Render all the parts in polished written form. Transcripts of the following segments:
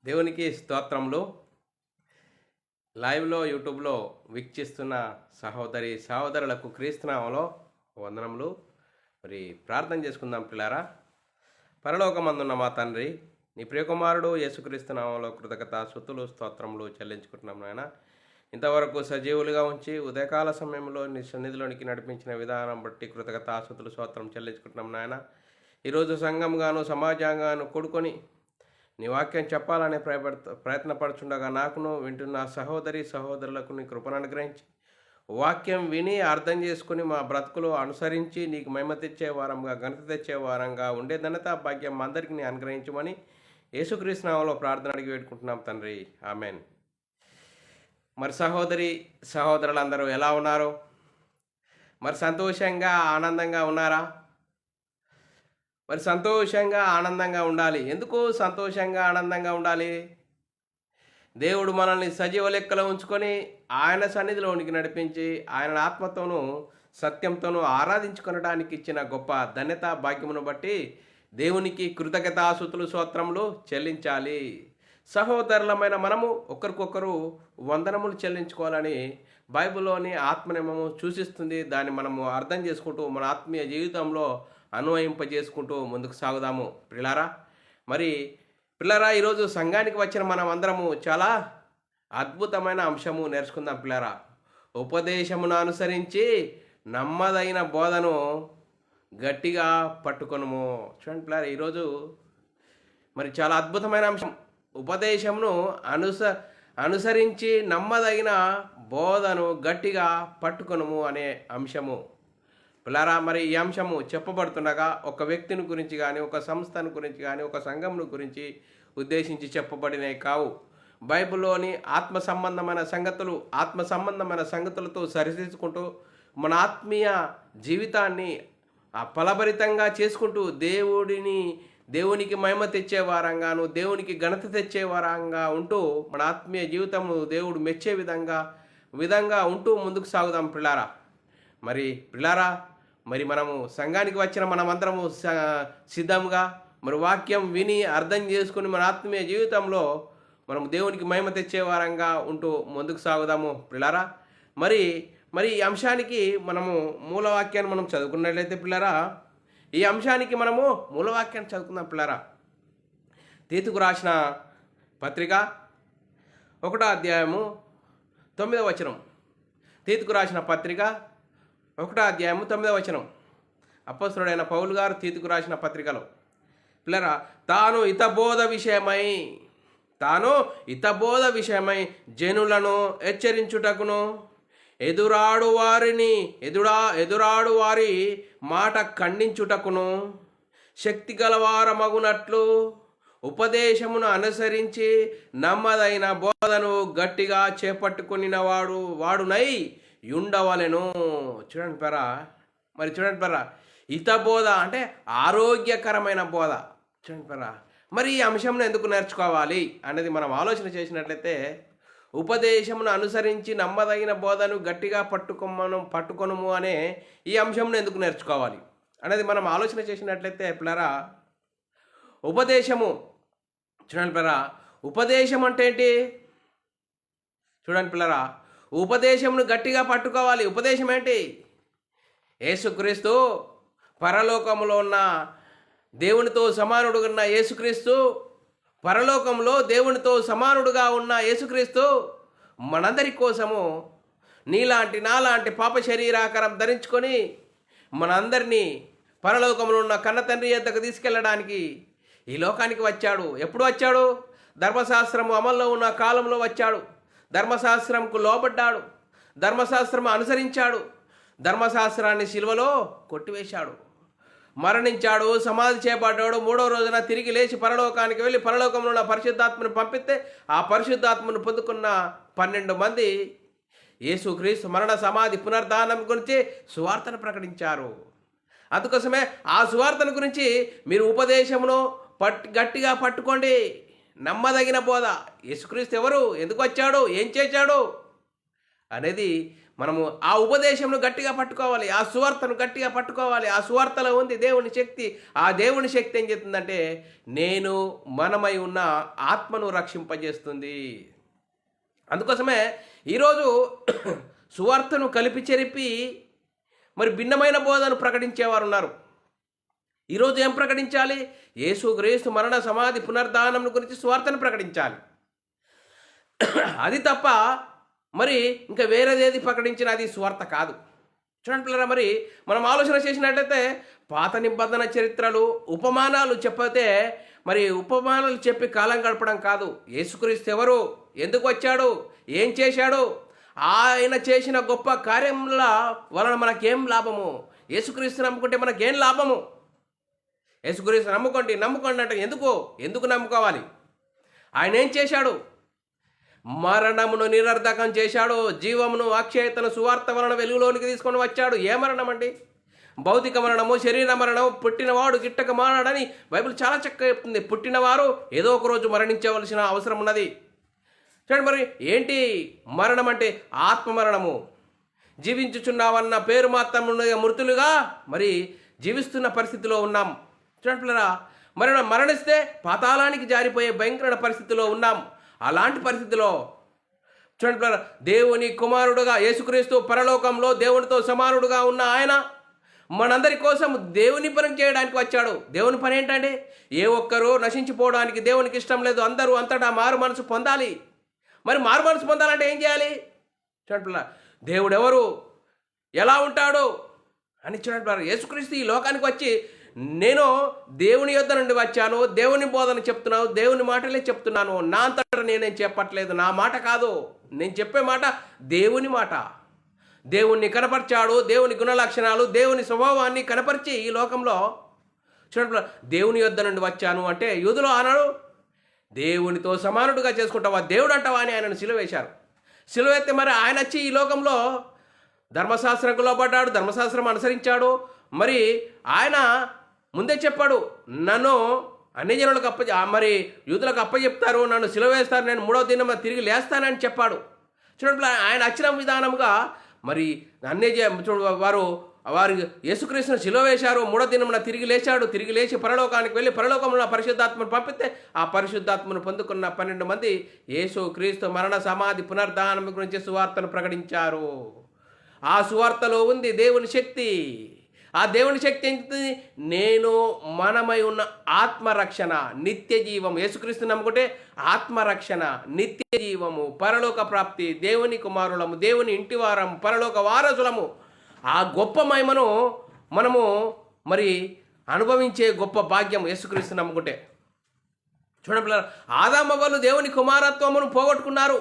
దేవునికి స్తోత్రములు. లైవ్లో యూట్యూబ్లో వీక్షిస్తున్న సహోదరులకు క్రీస్తునామంలో వందనములు. మరి ప్రార్థన చేసుకుందాం పిల్లారా. పరలోకమందున్న మా తండ్రి, నీ ప్రియకుమారుడు యేసుక్రీస్తు నామంలో కృతజ్ఞతాస్తుతులు స్తోత్రములు చెల్లించుకుంటున్నాం నాయన. ఇంతవరకు సజీవులుగా ఉంచి ఉదయకాల సమయంలో నీ సన్నిధిలోనికి నడిపించిన విధానం బట్టి కృతజ్ఞతాస్తుతులు స్తోత్రం చెల్లించుకుంటున్నాం నాయన. ఈరోజు సంఘంగాను సమాజంగాను కూడుకొని నీ వాక్యం చెప్పాలని ప్రయత్నపడుచుండగా నాకును వింటున్న సహోదరులకు నీ కృపను అనుగ్రహించి వాక్యం విని అర్థం చేసుకుని మా బ్రతుకులు అనుసరించి నీకు మహిమ తెచ్చే వారంగా, ఘనత తెచ్చే వారంగా ఉండే ఘనత భాగ్యం అందరికీ నీ అనుగ్రహించమని యేసుక్రీస్తు నామములో ప్రార్థన అడిగి వేడుకుంటున్నాం తండ్రి, ఆమెన్. మరి సహోదరులందరూ ఎలా ఉన్నారు? మరి సంతోషంగా ఆనందంగా ఉన్నారా? మరి సంతోషంగా ఆనందంగా ఉండాలి. ఎందుకు సంతోషంగా ఆనందంగా ఉండాలి? దేవుడు మనల్ని సజీవ లెక్కలో ఉంచుకొని ఆయన సన్నిధిలోనికి నడిపించి ఆయన ఆత్మతోనూ సత్యంతోనూ ఆరాధించుకొనడానికి ఇచ్చిన గొప్ప ధన్యత భాగ్యమును బట్టి దేవునికి కృతజ్ఞతాస్తుతులు స్తోత్రములు చెల్లించాలి. సహోదరులమైన మనము ఒకరికొకరు వందనములు చెల్లించుకోవాలని బైబిల్లోని ఆత్మనియమము సూచిస్తుంది. దాన్ని మనము అర్థం చేసుకుంటూ మన ఆత్మీయ జీవితంలో అన్వయింపజేసుకుంటూ ముందుకు సాగుదాము పిల్లరా. ఈరోజు సంఘానికి వచ్చిన మనం అందరము చాలా అద్భుతమైన అంశము నేర్చుకుందాం పిల్లరా. ఉపదేశమును అనుసరించి నమ్మదైన బోధను గట్టిగా పట్టుకొనుము. చూడండి పిల్లరా, ఈరోజు మరి చాలా అద్భుతమైన అంశం. ఉపదేశమును అనుసరించి నమ్మదగిన బోధను గట్టిగా పట్టుకొనుము అనే అంశము పిల్లారా. మరి ఈ అంశము చెప్పబడుతుండగా ఒక వ్యక్తిని గురించి కానీ, ఒక సంస్థను గురించి కానీ, ఒక సంఘమును గురించి ఉద్దేశించి చెప్పబడినవి కావు. బైబిల్లోని ఆత్మ సంబంధమైన సంగతులతో సరిచేసుకుంటూ మన ఆత్మీయ జీవితాన్ని ఫలభరితంగా చేసుకుంటూ దేవునికి మహిమ తెచ్చే వారంగాను, దేవునికి ఘనత తెచ్చే వారంగా ఉంటూ మన ఆత్మీయ జీవితము దేవుడు మెచ్చే విధంగా ఉంటూ ముందుకు సాగుదాం పిల్లారా. మరి మనము సంఘానికి వచ్చిన మనమందరము సిద్ధంగా మరి వాక్యం విని అర్థం చేసుకుని మన ఆత్మీయ జీవితంలో మనము దేవునికి మహిమ తెచ్చే వారంగా ఉంటూ ముందుకు సాగుదాము పిల్లారా. మరి ఈ అంశానికి మనము మూలవాక్యాన్ని మనం చదువుకున్నట్లయితే పిల్లారా, ఈ అంశానికి మనము మూలవాక్యాన్ని చదువుకుందాం పిల్లారా. తీతుకు రాసిన పత్రిక 1వ అధ్యాయము 9వ వచనం. తీతుకు రాసిన పత్రిక 1వ అధ్యాయము 9వ వచనం. అపొస్తలుడైన పౌలు గారు తీతుకు రాసిన పత్రికలో పిల్లరా, తాను హితబోధ విషయమై జనులను హెచ్చరించుటకును ఎదురాడు వారి మాట ఖండించుటకును శక్తి గలవారమగునట్లు ఉపదేశమును అనుసరించి నమ్మదైన బోధను గట్టిగా చేపట్టుకుని వాడునై ఉండవలెను. చూడండి పరా, హితబోధ అంటే ఆరోగ్యకరమైన బోధ. చూడండి పరా, మరి ఈ అంశంను ఎందుకు నేర్చుకోవాలి అనేది మనం ఆలోచన చేసినట్లయితే, ఉపదేశమును అనుసరించి నమ్మదగిన బోధను గట్టిగా పట్టుకొనుము అనే ఈ అంశంను ఎందుకు నేర్చుకోవాలి అనేది మనం ఆలోచన చేసినట్లయితే పిల్లరా, ఉపదేశం అంటే ఏంటి? చూడండి పిల్లరా, ఉపదేశమును గట్టిగా పట్టుకోవాలి. ఉపదేశం ఏంటి? యేసుక్రీస్తు పరలోకములో ఉన్న దేవునితో సమానుడుగా ఉన్న యేసుక్రీస్తు, పరలోకంలో దేవునితో సమానుడుగా ఉన్న యేసుక్రీస్తు మనందరి కోసము నాలాంటి పాప శరీరాకారం ధరించుకొని మనందరినీ పరలోకంలో ఉన్న కన్న తండ్రి యొద్దకు తీసుకెళ్ళడానికి ఈ లోకానికి వచ్చాడు. ఎప్పుడు వచ్చాడు? ధర్మశాస్త్రము అమల్లో ఉన్న కాలంలో వచ్చాడు. ధర్మశాస్త్రంకు లోబడ్డాడు, ధర్మశాస్త్రం అనుసరించాడు, ధర్మశాస్త్రాన్ని శిలువలో కొట్టివేశాడు, మరణించాడు, సమాధి చేయబడ్డాడు. 3వ రోజున తిరిగి లేచి పరలోకానికి వెళ్ళి పరలోకంలో ఉన్న పరిశుద్ధాత్మను పంపిస్తే ఆ పరిశుద్ధాత్మను పొందుకున్న 12 మంది యేసుక్రీస్తు మరణ సమాధి పునరుద్ధానం గురించి సువార్తను ప్రకటించారు. అందుకోసమే ఆ సువార్తను గురించి మీరు ఉపదేశమును గట్టిగా పట్టుకోండి. నమ్మదగిన బోధ. యేసుక్రీస్తు ఎవరు, ఎందుకు వచ్చాడు, ఏం చేశాడు అనేది మనము ఆ ఉపదేశంను గట్టిగా పట్టుకోవాలి, ఆ సువార్తను గట్టిగా పట్టుకోవాలి. ఆ సువార్తలో ఉంది దేవుని శక్తి. ఆ దేవుని శక్తి ఏం చెప్తుందంటే నేను మనమై ఉన్న ఆత్మను రక్షింపజేస్తుంది. అందుకోసమే ఈరోజు సువార్తను కలిపి చెరిపి మరి భిన్నమైన బోధను ప్రకటించేవారు ఉన్నారు. ఈరోజు ఏం ప్రకటించాలి? యేసుక్రీస్తు మరణ సమాధి పునరుద్ధానం గురించి సువార్తను ప్రకటించాలి. అది తప్ప మరి ఇంకా వేరేదేది ప్రకటించిన అది సువార్త కాదు. చూడండి పిల్లరా, మరి మనం ఆలోచన చేసినట్లయితే పాత నిబంధన చరిత్రలు ఉపమానాలు చెప్పతే మరి ఉపమానాలు చెప్పి కాలం గడపడం కాదు. యేసుక్రీస్తు ఎవరు, ఎందుకు వచ్చాడు, ఏం చేశాడు, ఆయన చేసిన గొప్ప కార్యముల వలన మనకేం లాభము, యేసుక్రీస్తు నమ్ముకుంటే మనకేం లాభము, యేసుక్రీస్తు నమ్ముకోండి అంటే ఎందుకు నమ్ముకోవాలి? ఆయన ఏం చేశాడు? మరణమును నిరర్ధకం చేశాడు, జీవమును అక్షయతను సువార్త వలన వెలుగులోనికి తీసుకొని వచ్చాడు. ఏ మరణం అండి? భౌతిక మరణము, శరీర మరణము. పుట్టినవాడు గిట్టక మానాడని బైబిల్ చాలా చక్కగా చెప్తుంది. పుట్టినవారు ఏదో ఒక రోజు మరణించవలసిన అవసరం ఉన్నది. చూడండి, మరి ఏంటి మరణం అంటే? ఆత్మ మరణము. జీవించుచున్నావన్న పేరు మాత్రం మృతులుగా మరి జీవిస్తున్న పరిస్థితిలో ఉన్నాం. చూడండి పిల్లరా, మరణిస్తే పాతాళానికి జారిపోయే భయంకర పరిస్థితిలో ఉన్నాం. అలాంటి పరిస్థితిలో చూడండి పిల్లరా, దేవుని కుమారుడుగా యేసుక్రీస్తు పరలోకంలో దేవునితో సమానుడుగా ఉన్న ఆయన మనందరి కోసం దేవుని పని చేయడానికి వచ్చాడు. దేవుని పని ఏంటంటే ఏ ఒక్కరూ నశించిపోవడానికి దేవునికి ఇష్టం లేదు. అందరూ అంతటా మారు మనసు పొందాలి. మరి మారు మనసు పొందాలంటే ఏం చేయాలి? చూడండి పిల్లరా, దేవుడు ఎవరు, ఎలా ఉంటాడు అని చూడండి పిల్లరా, యేసుక్రీస్తు ఈ లోకానికి వచ్చి నేను దేవుని యొద్ద నుండి వచ్చాను, దేవుని బోధన చెప్తున్నాను, దేవుని మాటలే చెప్తున్నాను, నా అంతటా నేనేం చెప్పట్లేదు, నా మాట కాదు, నేను చెప్పే మాట దేవుని మాట. దేవుణ్ణి కనపరిచాడు, దేవుని గుణలక్షణాలు, దేవుని స్వభావాన్ని కనపరిచి ఈ లోకంలో చూడండి దేవుని యొద్ద నుండి వచ్చాను అంటే యూదులు అన్నాడు దేవునితో సమానుడుగా చేసుకుంటావా, దేవుడు అంటావా అని ఆయనను సిలువేశారు. సిలువెత్తే మరి ఆయన వచ్చి ఈ లోకంలో ధర్మశాస్త్రంకు లోబడ్డాడు, ధర్మశాస్త్రం అనుసరించాడు. మరి ఆయన ముందే చెప్పాడు, నన్ను అన్ని జనులకు మరి యూదులకు అప్పచెప్తారు, నన్ను సిలువేస్తారు, నేను 3వ దినం తిరిగి లేస్తానని చెప్పాడు. చూడండి, ఆయన వచ్చిన విధానముగా మరి వారు యేసుక్రీస్తును సిలువ వేశారు, 3వ దినమున తిరిగి లేచాడు. తిరిగి లేచి పరలోకానికి వెళ్ళి పరలోకంలో పరిశుద్ధాత్మను పంపితే ఆ పరిశుద్ధాత్మను పొందుకున్న 12 మంది యేసుక్రీస్తు మరణ సమాధి పునరుద్ధానం గురించి సువార్తను ప్రకటించారు. ఆ సువార్తలో ఉంది దేవుని శక్తి. ఆ దేవుని శక్తి ఏంటి? నేను మనమై ఉన్న ఆత్మరక్షణ, నిత్య జీవం. యేసుక్రీస్తు నమ్ముకుంటే ఆత్మరక్షణ, నిత్య జీవము, పరలోక ప్రాప్తి, దేవుని కుమారులము, దేవుని ఇంటివారము, పరలోక వారసులము. ఆ గొప్ప మహిమను మనము మరి అనుభవించే గొప్ప భాగ్యం యేసుక్రీస్తు నమ్ముకుంటే. చూడండి, ఆదాము అవ్వలు దేవుని కుమారత్వమును పోగొట్టుకున్నారు,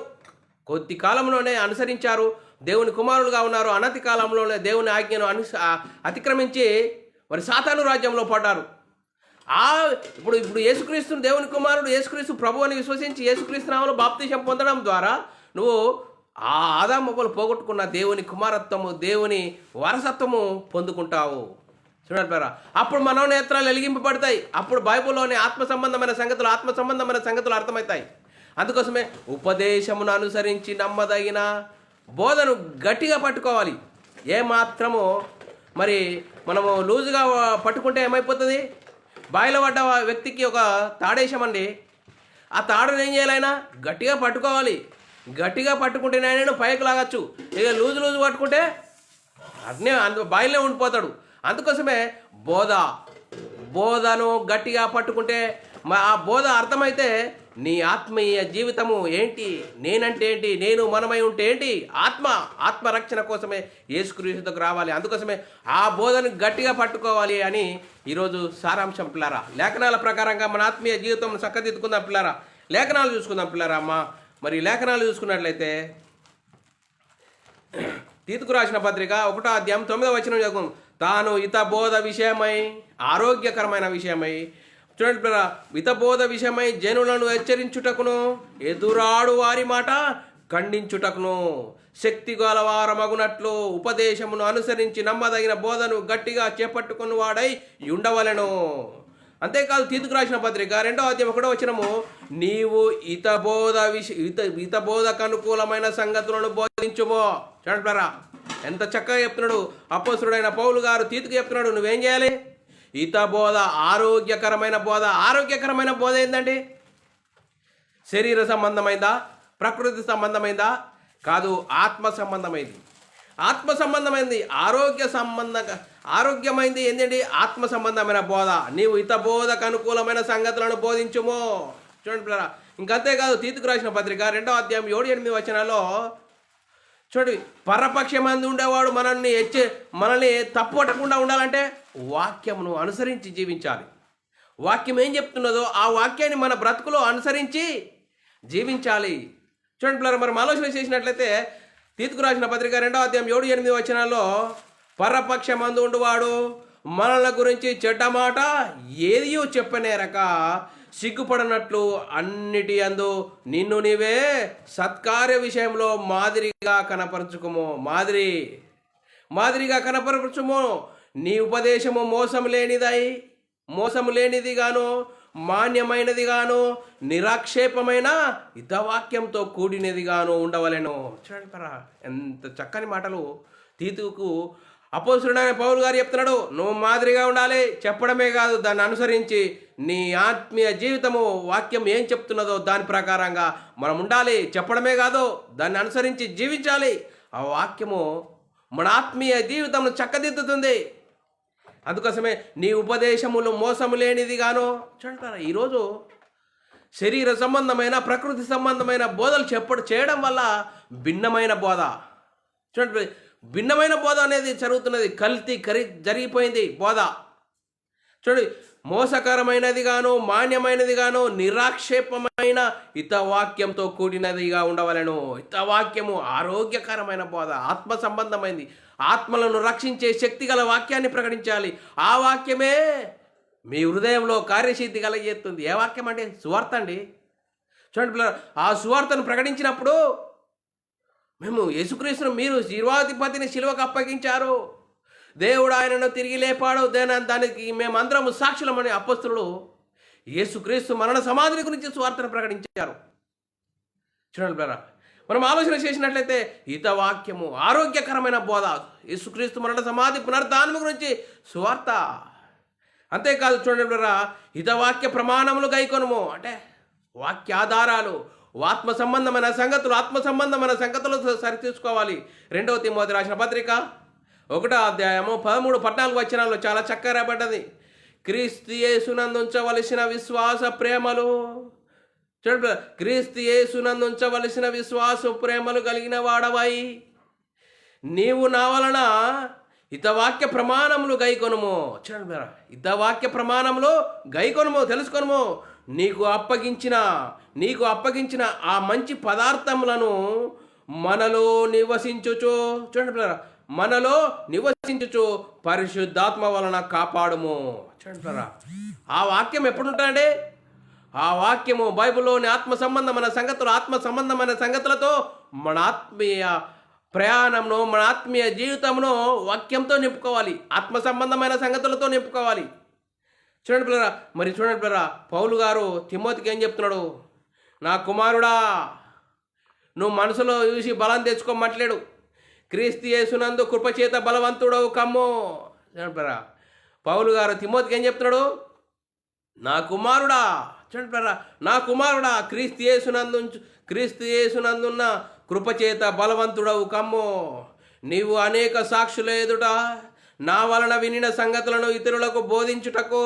కొద్ది కాలంలోనే అనుసరించారు, దేవుని కుమారులుగా ఉన్నారు. అనతి కాలంలోనే దేవుని ఆజ్ఞను అతిక్రమించి మరి సాతాను రాజ్యంలో పడ్డారు. ఇప్పుడు యేసుక్రీస్తును దేవుని కుమారుడు, యేసుక్రీస్తు ప్రభు అని విశ్వసించి యేసుక్రీస్తు నామములో బాప్తిసం పొందడం ద్వారా నువ్వు ఆ ఆదాము అవ్వలు పోగొట్టుకున్న దేవుని కుమారత్వము, దేవుని వారసత్వము పొందుకుంటావు. చూడండి, అప్పుడు మనోనేత్రాలు వెలిగింపబడతాయి. అప్పుడు బైబిల్లోని ఆత్మ సంబంధమైన సంగతులు అర్థమవుతాయి. అందుకోసమే ఉపదేశమును అనుసరించి నమ్మదగిన బోధను గట్టిగా పట్టుకోవాలి. ఏమాత్రము మరి మనము లూజుగా పట్టుకుంటే ఏమైపోతుంది? బాయిలో పడ్డ వ్యక్తికి ఒక తాడేసామండి, ఆ తాడును ఏం చేయాలైనా గట్టిగా పట్టుకోవాలి. గట్టిగా పట్టుకుంటేనే ఆయన పైకి లాగచ్చు. ఇక లూజు పట్టుకుంటే అట్నే బాయిలో ఉండిపోతాడు. అందుకోసమే బోధను గట్టిగా పట్టుకుంటే ఆ బోధ అర్థమైతే నీ ఆత్మీయ జీవితము ఏంటి, నేనంటే ఏంటి, నేను మనమై ఉంటే ఏంటి, ఆత్మరక్షణ కోసమే యేసుక్రీస్తుకు రావాలి. అందుకోసమే ఆ బోధను గట్టిగా పట్టుకోవాలి అని ఈరోజు సారాంశం పిల్లారా. లేఖనాల ప్రకారంగా మన ఆత్మీయ జీవితం చక్కదిద్దుకుందాం పిల్లారా. లేఖనాలు చూసుకుందాం పిల్లారా. మరి లేఖనాలు చూసుకున్నట్లయితే తీతుకు రాసిన పత్రిక 1వ అధ్యాయం 9వ వచనం చదువుకుందాం. తాను హితబోధ విషయమై, ఆరోగ్యకరమైన విషయమై, చూడండి, హితబోధ విషయమై జనులను హెచ్చరించుటకును, ఎదురాడు వారి మాట ఖండించుటకును, శక్తి గలవారమగునట్లు ఉపదేశమును అనుసరించి నమ్మదగిన బోధను గట్టిగా చేపట్టుకుని వాడై ఉండవలెను. అంతేకాదు తీతుకు రాసిన పత్రిక 2వ అధ్యాయం 1వ వచనము, నీవు హితబోధకు అనుకూలమైన సంగతులను బోధించుమో. చూడండి, ఎంత చక్కగా చెప్తున్నాడు అపోస్తలుడైన పౌలు గారు తీతుకు చెప్తున్నాడు, నువ్వేం చేయాలి? హితబోధ, ఆరోగ్యకరమైన బోధ. ఆరోగ్యకరమైన బోధ ఏంటండి? శరీర సంబంధమైందా? ప్రకృతి సంబంధమైందా? కాదు, ఆత్మ సంబంధమైంది. ఆత్మ సంబంధమైంది, ఆరోగ్యమైంది ఏంటండి? ఆత్మ సంబంధమైన బోధ. నీవు హితబోధకు అనుకూలమైన సంగతులను బోధించుమో. చూడండి పిల్లరా, ఇంకంతేకాదు తీతుకు రాసిన పత్రిక 2వ అధ్యాయం 7-8 వచనాల్లో చూడండి, పరపక్షమందు ఉండేవాడు మనల్ని తప్పొట్టకుండా ఉండాలంటే వాక్యమును అనుసరించి జీవించాలి. వాక్యం ఏం చెప్తున్నదో ఆ వాక్యాన్ని మన బ్రతుకులో అనుసరించి జీవించాలి. చూడండి పిల్లరా, మనం ఆలోచన చేసినట్లయితే తీతుకు రాసిన పత్రిక 2వ అధ్యాయం 7-8 వచనాల్లో, పరపక్షమందు ఉండువాడు మనల గురించి చెడ్డ మాట ఏదియో చెప్పనేరక సిగ్గుపడనట్లు అన్నిటి అందు నిన్ను నీవే సత్కార్య విషయంలో మాదిరిగా కనపరచుకుము. మాదిరిగా కనపరచుము. నీ ఉపదేశము మోసము లేనిదిగాను, మాన్యమైనదిగాను, నిరాక్షేపమైన హితవాక్యంతో కూడినదిగాను ఉండవలెను. చూడండి పరా, ఎంత చక్కని మాటలు తీతుకు అపోస్తలుడైన పౌలు గారు చెప్తున్నాడు. నువ్వు మాదిరిగా ఉండాలి, చెప్పడమే కాదు దాన్ని అనుసరించి నీ ఆత్మీయ జీవితము వాక్యం ఏం చెప్తున్నదో దాని ప్రకారంగా మనం ఉండాలి. చెప్పడమే కాదు దాన్ని అనుసరించి జీవించాలి. ఆ వాక్యము మన ఆత్మీయ జీవితంను చక్కదిద్దుతుంది. అందుకోసమే నీ ఉపదేశములు మోసము లేనిదిగాను. చూడండి, ఈరోజు శరీర సంబంధమైన ప్రకృతి సంబంధమైన బోధలు చేయడం వల్ల భిన్నమైన బోధ, చూడండి భిన్నమైన బోధ అనేది జరుగుతున్నది. కల్తీ జరిగిపోయింది బోధ. చూడండి, మోసకరమైనది గాను, మాన్యమైనది గాను, నిరాక్షేపమైన హితవాక్యంతో కూడినదిగా ఉండవలెను. హితవాక్యము ఆరోగ్యకరమైన బోధ, ఆత్మ సంబంధమైంది. ఆత్మలను రక్షించే శక్తి గల వాక్యాన్ని ప్రకటించాలి. ఆ వాక్యమే మీ హృదయంలో కార్యసిద్ధి కలిగేస్తుంది. ఏ వాక్యం అంటే? సువార్త అండి. చూడండి పిల్లలు, ఆ సువార్తను ప్రకటించినప్పుడు మేము యేసుక్రీస్తును, మీరు జీవాధిపతిని శిలువకు అప్పగించారు, దేవుడు ఆయనను తిరిగి లేపాడు, దానికి మేమందరము సాక్షులమని అపోస్తలులు యేసుక్రీస్తు మరణ సమాధిని గురించి సువార్తను ప్రకటించారు. చూడండి బ్రదర్, మనం ఆలోచన చేసినట్లయితే హితవాక్యము ఆరోగ్యకరమైన బోధ, యేసుక్రీస్తు మరణ సమాధి పునరుద్ధానము గురించి సువార్త. అంతేకాదు చూడండి బ్రదర్, హితవాక్య ప్రమాణములు గైకొనుము అంటే వాక్యాధారాలు, ఆత్మ సంబంధమైన సంగతులు సరిచూసుకోవాలి. 2వ తిమోతి రాసిన పత్రిక 1వ అధ్యాయము 13-14 వచనాల్లో చాలా చక్కగా రాబడ్డది. క్రీస్తు యేసునందు ఉంచవలసిన విశ్వాస ప్రేమలు, చూడండి, క్రీస్తు యేసునందు ఉంచవలసిన విశ్వాస ప్రేమలు కలిగిన వాడవై నీవు నా వలన హితవాక్య ప్రమాణములు గైకొనుము. చూడండి, హితవాక్య ప్రమాణములు గైకొనుము, తెలుసుకొనుము. నీకు అప్పగించిన ఆ మంచి పదార్థములను మనలో నివసించుచు, చూడండి, మనలో నివసించుచు పరిశుద్ధాత్మ వలన కాపాడుము. చూడండి, ఆ వాక్యం ఎప్పుడు ఉంటాయండి? ఆ వాక్యము బైబిల్లోని ఆత్మ సంబంధమైన సంగతులతో మన ఆత్మీయ ప్రయాణంను, మన ఆత్మీయ జీవితంను వాక్యంతో నింపుకోవాలి, ఆత్మ సంబంధమైన సంగతులతో నింపుకోవాలి. చూడండి పిల్లరా, మరి చూడండి పిల్లరా, పౌలు గారు తిమోతికి ఏం చెప్తున్నాడు? నా కుమారుడా, నువ్వు మనసులో చూసి బలం తెచ్చుకోమట్లేడు, క్రీస్తు యేసునందు కృపచేత బలవంతుడవు కమ్ము. చూడండి పిల్లరా, పౌలు గారు తిమోతికి ఏం చెప్తున్నాడు? నా కుమారుడా, చూడండి పిల్లరా, నా కుమారుడా, క్రీస్తు యేసునందున్న కృపచేత బలవంతుడవు కమ్ము. నీవు అనేక సాక్షుల ఎదుట నా వలన వినిన సంగతులను ఇతరులకు బోధించుటకు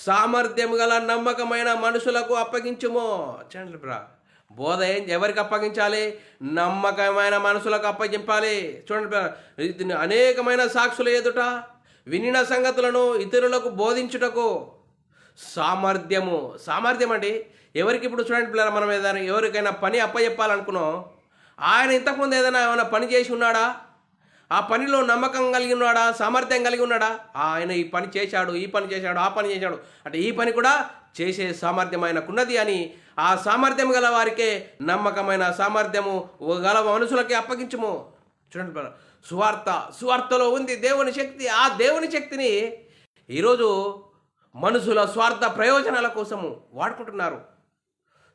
సామర్థ్యం గల నమ్మకమైన మనుషులకు అప్పగించుము. చూడండి బ్రా, బోధ ఎవరికి అప్పగించాలి? నమ్మకమైన మనుషులకు అప్పగింపాలి. చూడండి బ్రా, అనేకమైన సాక్షుల ఎదుట వినిన సంగతులను ఇతరులకు బోధించుటకు సామర్థ్యం అండి. ఎవరికి? ఇప్పుడు చూడండి పిల్లలు, మనం ఏదైనా ఎవరికైనా పని అప్పచెప్పాలనుకున్నాం, ఆయన ఇంతకుముందు ఏమైనా పని చేసి ఉన్నాడా? ఆ పనిలో నమ్మకం కలిగి ఉన్నాడా? సామర్థ్యం కలిగి ఉన్నాడా? ఆయన ఈ పని చేశాడు, ఆ పని చేశాడు అంటే ఈ పని కూడా చేసే సామర్థ్యం ఆయనకున్నది అని ఆ సామర్థ్యం గల వారికే, నమ్మకమైన సామర్థ్యము గల మనుషులకి అప్పగించము. చూడండి, సువార్తలో ఉంది దేవుని శక్తి. ఆ దేవుని శక్తిని ఈరోజు మనుషుల స్వార్థ ప్రయోజనాల కోసము వాడుకుంటున్నారు.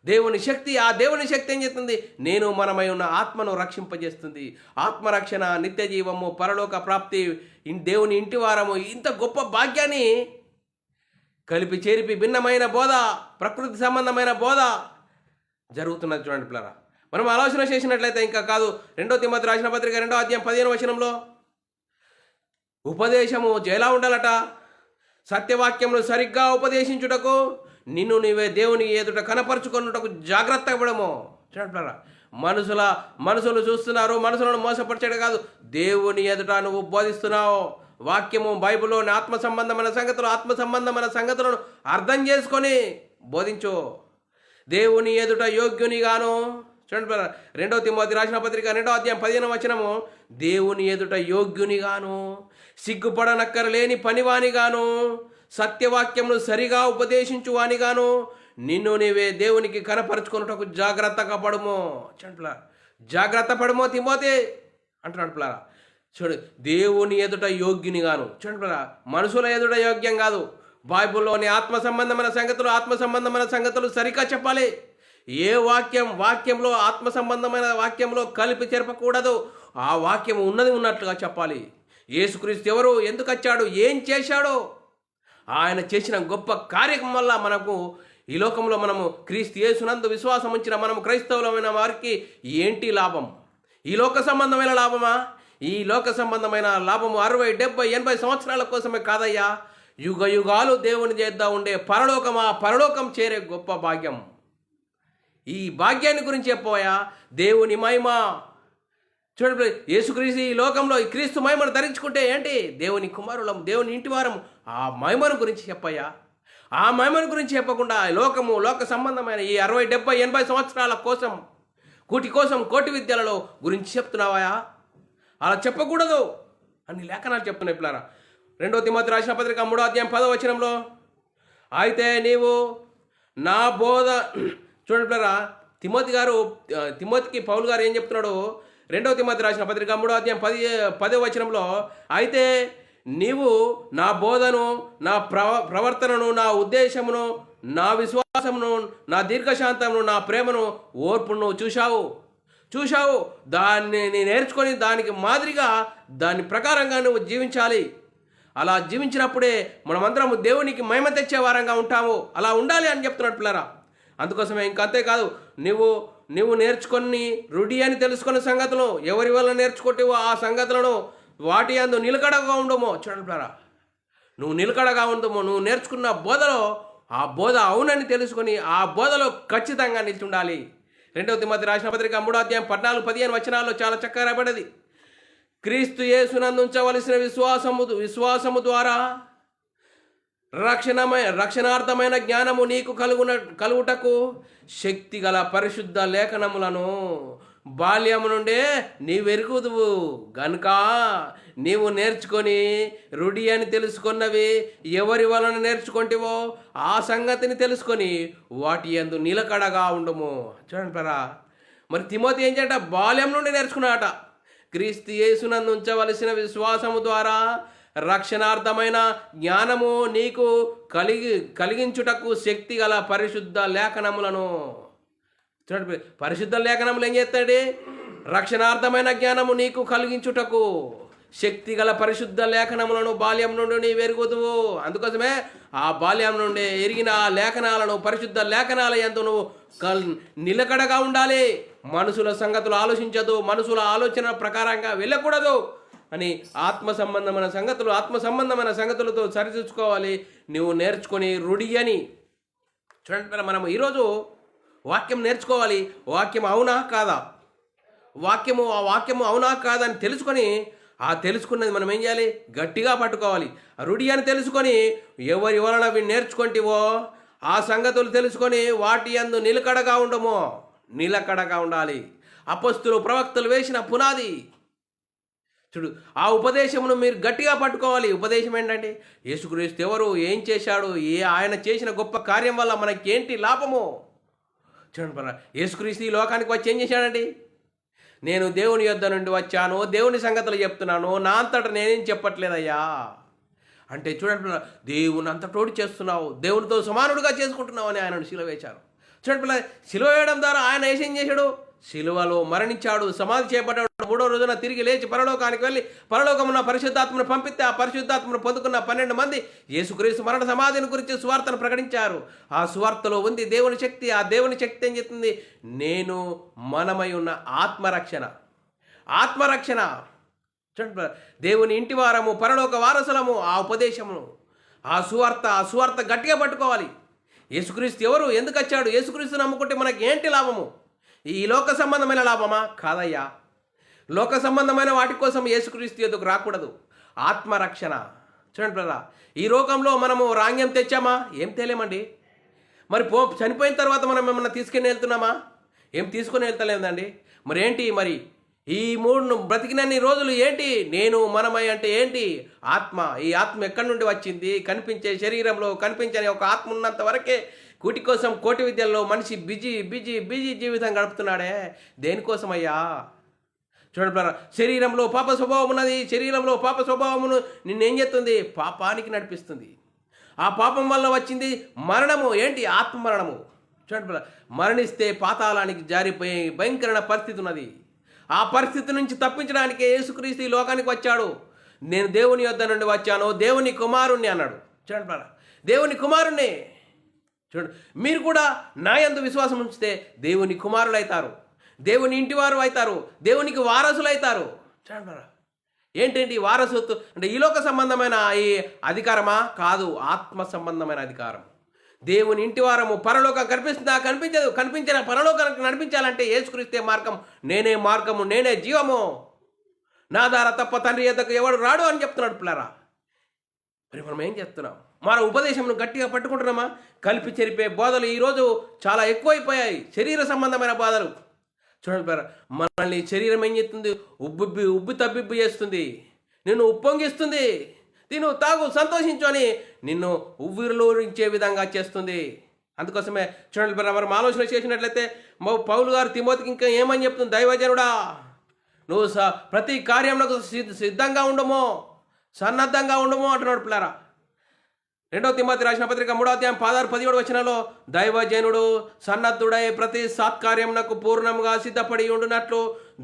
దేవుని శక్తి, ఆ దేవుని శక్తి ఏం చేస్తుంది? నేను మనమై ఉన్న ఆత్మను రక్షింపజేస్తుంది. ఆత్మరక్షణ, నిత్య జీవము, పరలోక ప్రాప్తి, దేవుని ఇంటి వారము, ఇంత గొప్ప భాగ్యాన్ని కలిపి చేరిపి భిన్నమైన బోధ, ప్రకృతి సంబంధమైన బోధ జరుగుతున్నది. చూడండి పిల్లరా, మనం ఆలోచన చేసినట్లయితే ఇంకా కాదు. 2 తిమోతి రాసిన పత్రిక 2వ అధ్యాయం 15వ వచనంలో ఉపదేశము ఎలా ఉండాలట? సత్యవాక్యమును సరిగ్గా ఉపదేశించుటకు నిన్ను నీవే దేవుని ఎదుట కనపరుచుకున్నటకు జాగ్రత్త పడము. చూడండి, మనుషులు చూస్తున్నారు, మనుషులను మోసపరిచేది కాదు, దేవుని ఎదుట నువ్వు బోధిస్తున్నావు. వాక్యము బైబిల్లోని ఆత్మ సంబంధమైన సంగతులను అర్థం చేసుకొని బోధించు. దేవుని ఎదుట యోగ్యునిగాను, చూడండి 2 తిమోతి రాసిన పత్రిక 2వ అధ్యాయం 15వ వచనము, దేవుని ఎదుట యోగ్యునిగాను, సిగ్గుపడనక్కరలేని పనివానిగాను, సత్యవాక్యమును సరిగా ఉపదేశించువానిగాను నిన్ను నీవే దేవునికి కనపరుచుకున్నటకు జాగ్రత్తగా పడుము. చూడండి, జాగ్రత్త పడుమో తిమోతి అంటున్నాడు పిల్లరా. చూడు, దేవుని ఎదుట యోగ్యునిగాను. చూడండి, మనుషుల ఎదుట యోగ్యం కాదు. బైబిల్లోని ఆత్మ సంబంధమైన సంగతులు సరిగ్గా చెప్పాలి. ఏ వాక్యంలో ఆత్మ సంబంధమైన వాక్యంలో కలిపి చెరపకూడదు. ఆ వాక్యం ఉన్నది ఉన్నట్లుగా చెప్పాలి. యేసుక్రీస్తు ఎవరు, ఎందుకు వచ్చాడు, ఏం చేశాడో, ఆయన చేసిన గొప్ప కార్యం వల్ల మనకు ఈ లోకంలో మనము క్రీస్తు యేసునందు విశ్వాసం ఉంచిన మనము క్రైస్తవులమైన వారికి ఏంటి లాభం? ఈ లోక సంబంధమైన లాభమా? ఈ లోక సంబంధమైన లాభము 60, 70, 80 సంవత్సరాల కోసమే కాదయ్యా. యుగ యుగాలు దేవుని చేద్దా ఉండే పరలోకం చేరే గొప్ప భాగ్యం. ఈ భాగ్యాన్ని గురించి చెప్పబోయా. దేవుని మహిమ, చూడండి, యేసుక్రీస్తు ఈ లోకంలో ఈ క్రీస్తు మహిమను ధరించుకుంటే ఏంటి? దేవుని కుమారులం, దేవుని ఇంటి వారం. ఆ మహిమను గురించి చెప్పయ్యా. ఆ మహిమను గురించి చెప్పకుండా లోక సంబంధమైన ఈ 60, 70, 80 సంవత్సరాల కోసం కోటి విద్యలలో గురించి చెప్తున్నావా? అలా చెప్పకూడదు అని లేఖనాలు చెప్తున్నాయి పిల్లరా. 2 తిమోతి రాసిన పత్రిక 3వ అధ్యాయం 10వ వచనంలో, అయితే నీవు నా బోధ, చూడండి పిల్లరా, తిమోతికి పౌలు గారు ఏం చెప్తున్నాడు? 2 తిమోతి రాసిన పత్రిక 3వ అధ్యాయం 10వ వచనంలో, అయితే నీవు నా బోధను, నా ప్రవర్తనను, నా ఉద్దేశమును, నా విశ్వాసమును, నా దీర్ఘశాంతమును, నా ప్రేమను, ఓర్పును చూశావు. దాన్ని నేర్చుకొని దానికి మాదిరిగా దాని ప్రకారంగా నువ్వు జీవించాలి. అలా జీవించినప్పుడే మనమందరము దేవునికి మహిమ తెచ్చే వారంగా ఉంటాము. అలా ఉండాలి అని చెప్తున్నాడు పిల్లరా. అందుకోసమే ఇంకంతేకాదు, నువ్వు నేర్చుకొని రుడి అని తెలుసుకున్న సంగతులు ఎవరి వల్ల నేర్చుకుంటేవో ఆ సంగతులను వాటి అందు నిలకడగా ఉండమో. చూడండి పిల్లరా, నువ్వు నిలకడగా ఉండమో, నువ్వు నేర్చుకున్న బోధలో ఆ బోధ అవునని తెలుసుకొని ఆ బోధలో ఖచ్చితంగా నిలిచి ఉండాలి. 2 తిమోతి రాసిన పత్రిక 3వ అధ్యాయం 14, 15 వచనాల్లో చాలా చక్కగా రాబడింది. క్రీస్తు యేసునందు ఉంచవలసిన విశ్వాసము ద్వారా రక్షణార్థమైన జ్ఞానము నీకు కలుగుటకు శక్తి గల పరిశుద్ధ లేఖనములను బాల్యము నుండే నీవెరుగుదువు గనుక నీవు నేర్చుకొని రుడి అని తెలుసుకున్నవి ఎవరి వలన నేర్చుకుంటేవో ఆ సంగతిని తెలుసుకొని వాటి యందు నిలకడగా ఉండము. చూడండి పరా, మరి తిమోతి ఏం చేయట? బాల్యం నుండి నేర్చుకున్నాట. క్రీస్తు యేసునందు ఉంచవలసిన విశ్వాసము ద్వారా రక్షణార్థమైన జ్ఞానము నీకు కలిగించుటకు శక్తి గల పరిశుద్ధ లేఖనములను. చూడండి, పరిశుద్ధ లేఖనములు ఏం చేస్తాడు? రక్షణార్థమైన జ్ఞానము నీకు కలిగించుటకు శక్తి గల పరిశుద్ధ లేఖనములను బాల్యం నుండి నీ ఎరుగుదువు. అందుకోసమే ఆ బాల్యం నుండి ఎరిగిన ఆ లేఖనాలను, పరిశుద్ధ లేఖనాల యందు నువ్వు నిలకడగా ఉండాలి. మనుషుల సంగతులు ఆలోచించదు, మనుషుల ఆలోచన ప్రకారంగా వెళ్ళకూడదు అని ఆత్మ సంబంధమైన సంగతులతో సరిచూసుకోవాలి. నువ్వు నేర్చుకొని రుడి అని. చూడండి, మనం ఈరోజు వాక్యం నేర్చుకోవాలి. వాక్యం అవునా కాదా, ఆ వాక్యము అవునా కాదా అని తెలుసుకొని ఆ తెలుసుకున్నది మనం ఏం చేయాలి? గట్టిగా పట్టుకోవాలి. రుడి అని తెలుసుకొని ఎవరి వలన అవి నేర్చుకుంటేవో ఆ సంగతులు తెలుసుకొని వాటి యందు నిలకడగా ఉండాలి. అపొస్తలులు, ప్రవక్తలు వేసిన పునాది. చూడు, ఆ ఉపదేశమును మీరు గట్టిగా పట్టుకోవాలి. ఉపదేశం ఏంటంటే యేసుక్రీస్తు ఎవరు, ఏం చేశాడు, ఆయన చేసిన గొప్ప కార్యం వల్ల మనకి ఏంటి లాభము. చూడండి, యేసుక్రీస్తు ఈ లోకానికి వచ్చి ఏం చేశాడండి? నేను దేవుని యొద్ద నుండి వచ్చాను, దేవుని సంగతులు చెప్తున్నాను, నా అంతటా నేనేం చెప్పట్లేదయ్యా. అంటే చూడండి పిల్లలు, దేవుని అంత తోడు చేస్తున్నావు, దేవునితో సమానుడుగా చేసుకుంటున్నావు అని ఆయనను సిలువ వేశారు. చూడండి పిల్లలు, సిలువ వేయడం ద్వారా ఆయన ఏం చేశాడు? సిలువలో మరణించాడు, సమాధి చేయబడ్డాడు. 3వ రోజున తిరిగి లేచి పరలోకానికి వెళ్ళి పరలోకమున పరిశుద్ధాత్మను పంపిస్తే ఆ పరిశుద్ధాత్మను పొందుకున్న 12 మంది యేసుక్రీస్తు మరణ సమాధిని గురించి సువార్తను ప్రకటించారు. ఆ సువార్తలో ఉంది దేవుని శక్తి. ఆ దేవుని శక్తి ఏం చెప్తుంది? నేను మనమై ఉన్న ఆత్మరక్షణ. చూడండి, దేవుని ఇంటి వారము, పరలోక వారసులము. ఆ ఉపదేశమును, ఆ సువార్త గట్టిగా పట్టుకోవాలి. యేసుక్రీస్తు ఎవరు? ఎందుకు వచ్చాడు? యేసుక్రీస్తు నమ్ముకుంటే మనకి ఏంటి లాభము? ఈ లోక సంబంధమైన లాభమా? కాదయ్యా. లోక సంబంధమైన వాటి కోసం యేసుక్రీస్తు ఎదుకు రాకూడదు. ఆత్మరక్షణ. చూడండి బ్రదరా, ఈ లోకంలో మనము రాంగ్యం తెచ్చామా? ఏం తేలేమండి. మరి చనిపోయిన తర్వాత మనం ఏమన్నా తీసుకుని వెళ్తున్నామా? ఏం తీసుకొని వెళ్తలేదండి. మరి ఏంటి? మరి ఈ 3 బ్రతికినన్ని రోజులు ఏంటి? నేను మనమై అంటే ఏంటి? ఆత్మ. ఈ ఆత్మ ఎక్కడి నుండి వచ్చింది? కనిపించే శరీరంలో కనిపించని ఒక ఆత్మ ఉన్నంత వరకే కూటి కోసం కోటి విద్యల్లో మనిషి బిజీ జీవితం గడుపుతున్నాడే. దేనికోసమయ్యా? చూడండి, శరీరంలో పాప స్వభావం ఉన్నది. శరీరంలో పాప స్వభావమును నిన్నేం చేస్తుంది? పాపానికి నడిపిస్తుంది. ఆ పాపం వల్ల వచ్చింది మరణము. ఏంటి? ఆత్మమరణము. చూడండి, మరణిస్తే పాతాళానికి జారిపోయే భయంకరమైన పరిస్థితి ఉన్నది. ఆ పరిస్థితి నుంచి తప్పించడానికే యేసుక్రీస్తు ఈ లోకానికి వచ్చాడు. నేను దేవుని యొద్ద నుండి వచ్చాను, దేవుని కుమారుణ్ణి అన్నాడు. చూడండి, దేవుని కుమారుణ్ణి. చూడండి, మీరు కూడా నా యందు విశ్వాసం ఉంచితే దేవుని కుమారులు అవుతారు, దేవుని ఇంటివారు అవుతారు, దేవునికి వారసులు అవుతారు. చూడండి, ఏంటండి వారసత్వం అంటే? ఈ లోక సంబంధమైన ఈ అధికారమా? కాదు, ఆత్మ సంబంధమైన అధికారం. దేవుని ఇంటి వారము. పరలోకం కనిపిస్తుందా? కనిపించదు. కనిపించిన పరలోకానికి నడిపించాలంటే యేసుక్రీస్తే మార్గం. నేనే మార్గము, నేనే జీవము, నా ద్వారా తప్ప తండ్రి యొద్దకు ఎవడు రాడు అని చెప్తున్నాడు పిల్లరా. మరి మనం ఏం చేస్తున్నాం? మన ఉపదేశంను గట్టిగా పట్టుకుంటున్నామా? కలిపి చెరిపే బోధలు ఈరోజు చాలా ఎక్కువైపోయాయి. శరీర సంబంధమైన బోధలు. చూడండి పిల్లరా, మనల్ని శరీరం ఏం చేస్తుంది? ఉబ్బి తబ్బిబ్బు చేస్తుంది, నిన్ను ఉప్పొంగిస్తుంది. తిను, తాగు, సంతోషించు అని నిన్ను ఉవ్విరులూరించే విధంగా చేస్తుంది. అందుకోసమే చూడండి మనం ఆలోచన చేసినట్లయితే పౌలు గారు తిమోతికి ఇంకా ఏమని చెప్తుంది? దైవజనుడా, నువ్వు ప్రతి కార్యంలో సిద్ధంగా ఉండము, సన్నద్ధంగా ఉండము అంటున్నాడు పిల్లరా. 2వ తిమోతి రాసిన పత్రిక 3వ అధ్యాయం 16-17 వచనంలో దైవజనుడు సన్నద్ధుడై ప్రతి సత్కార్యమునకు పూర్ణముగా సిద్ధపడి ఉండునట్లు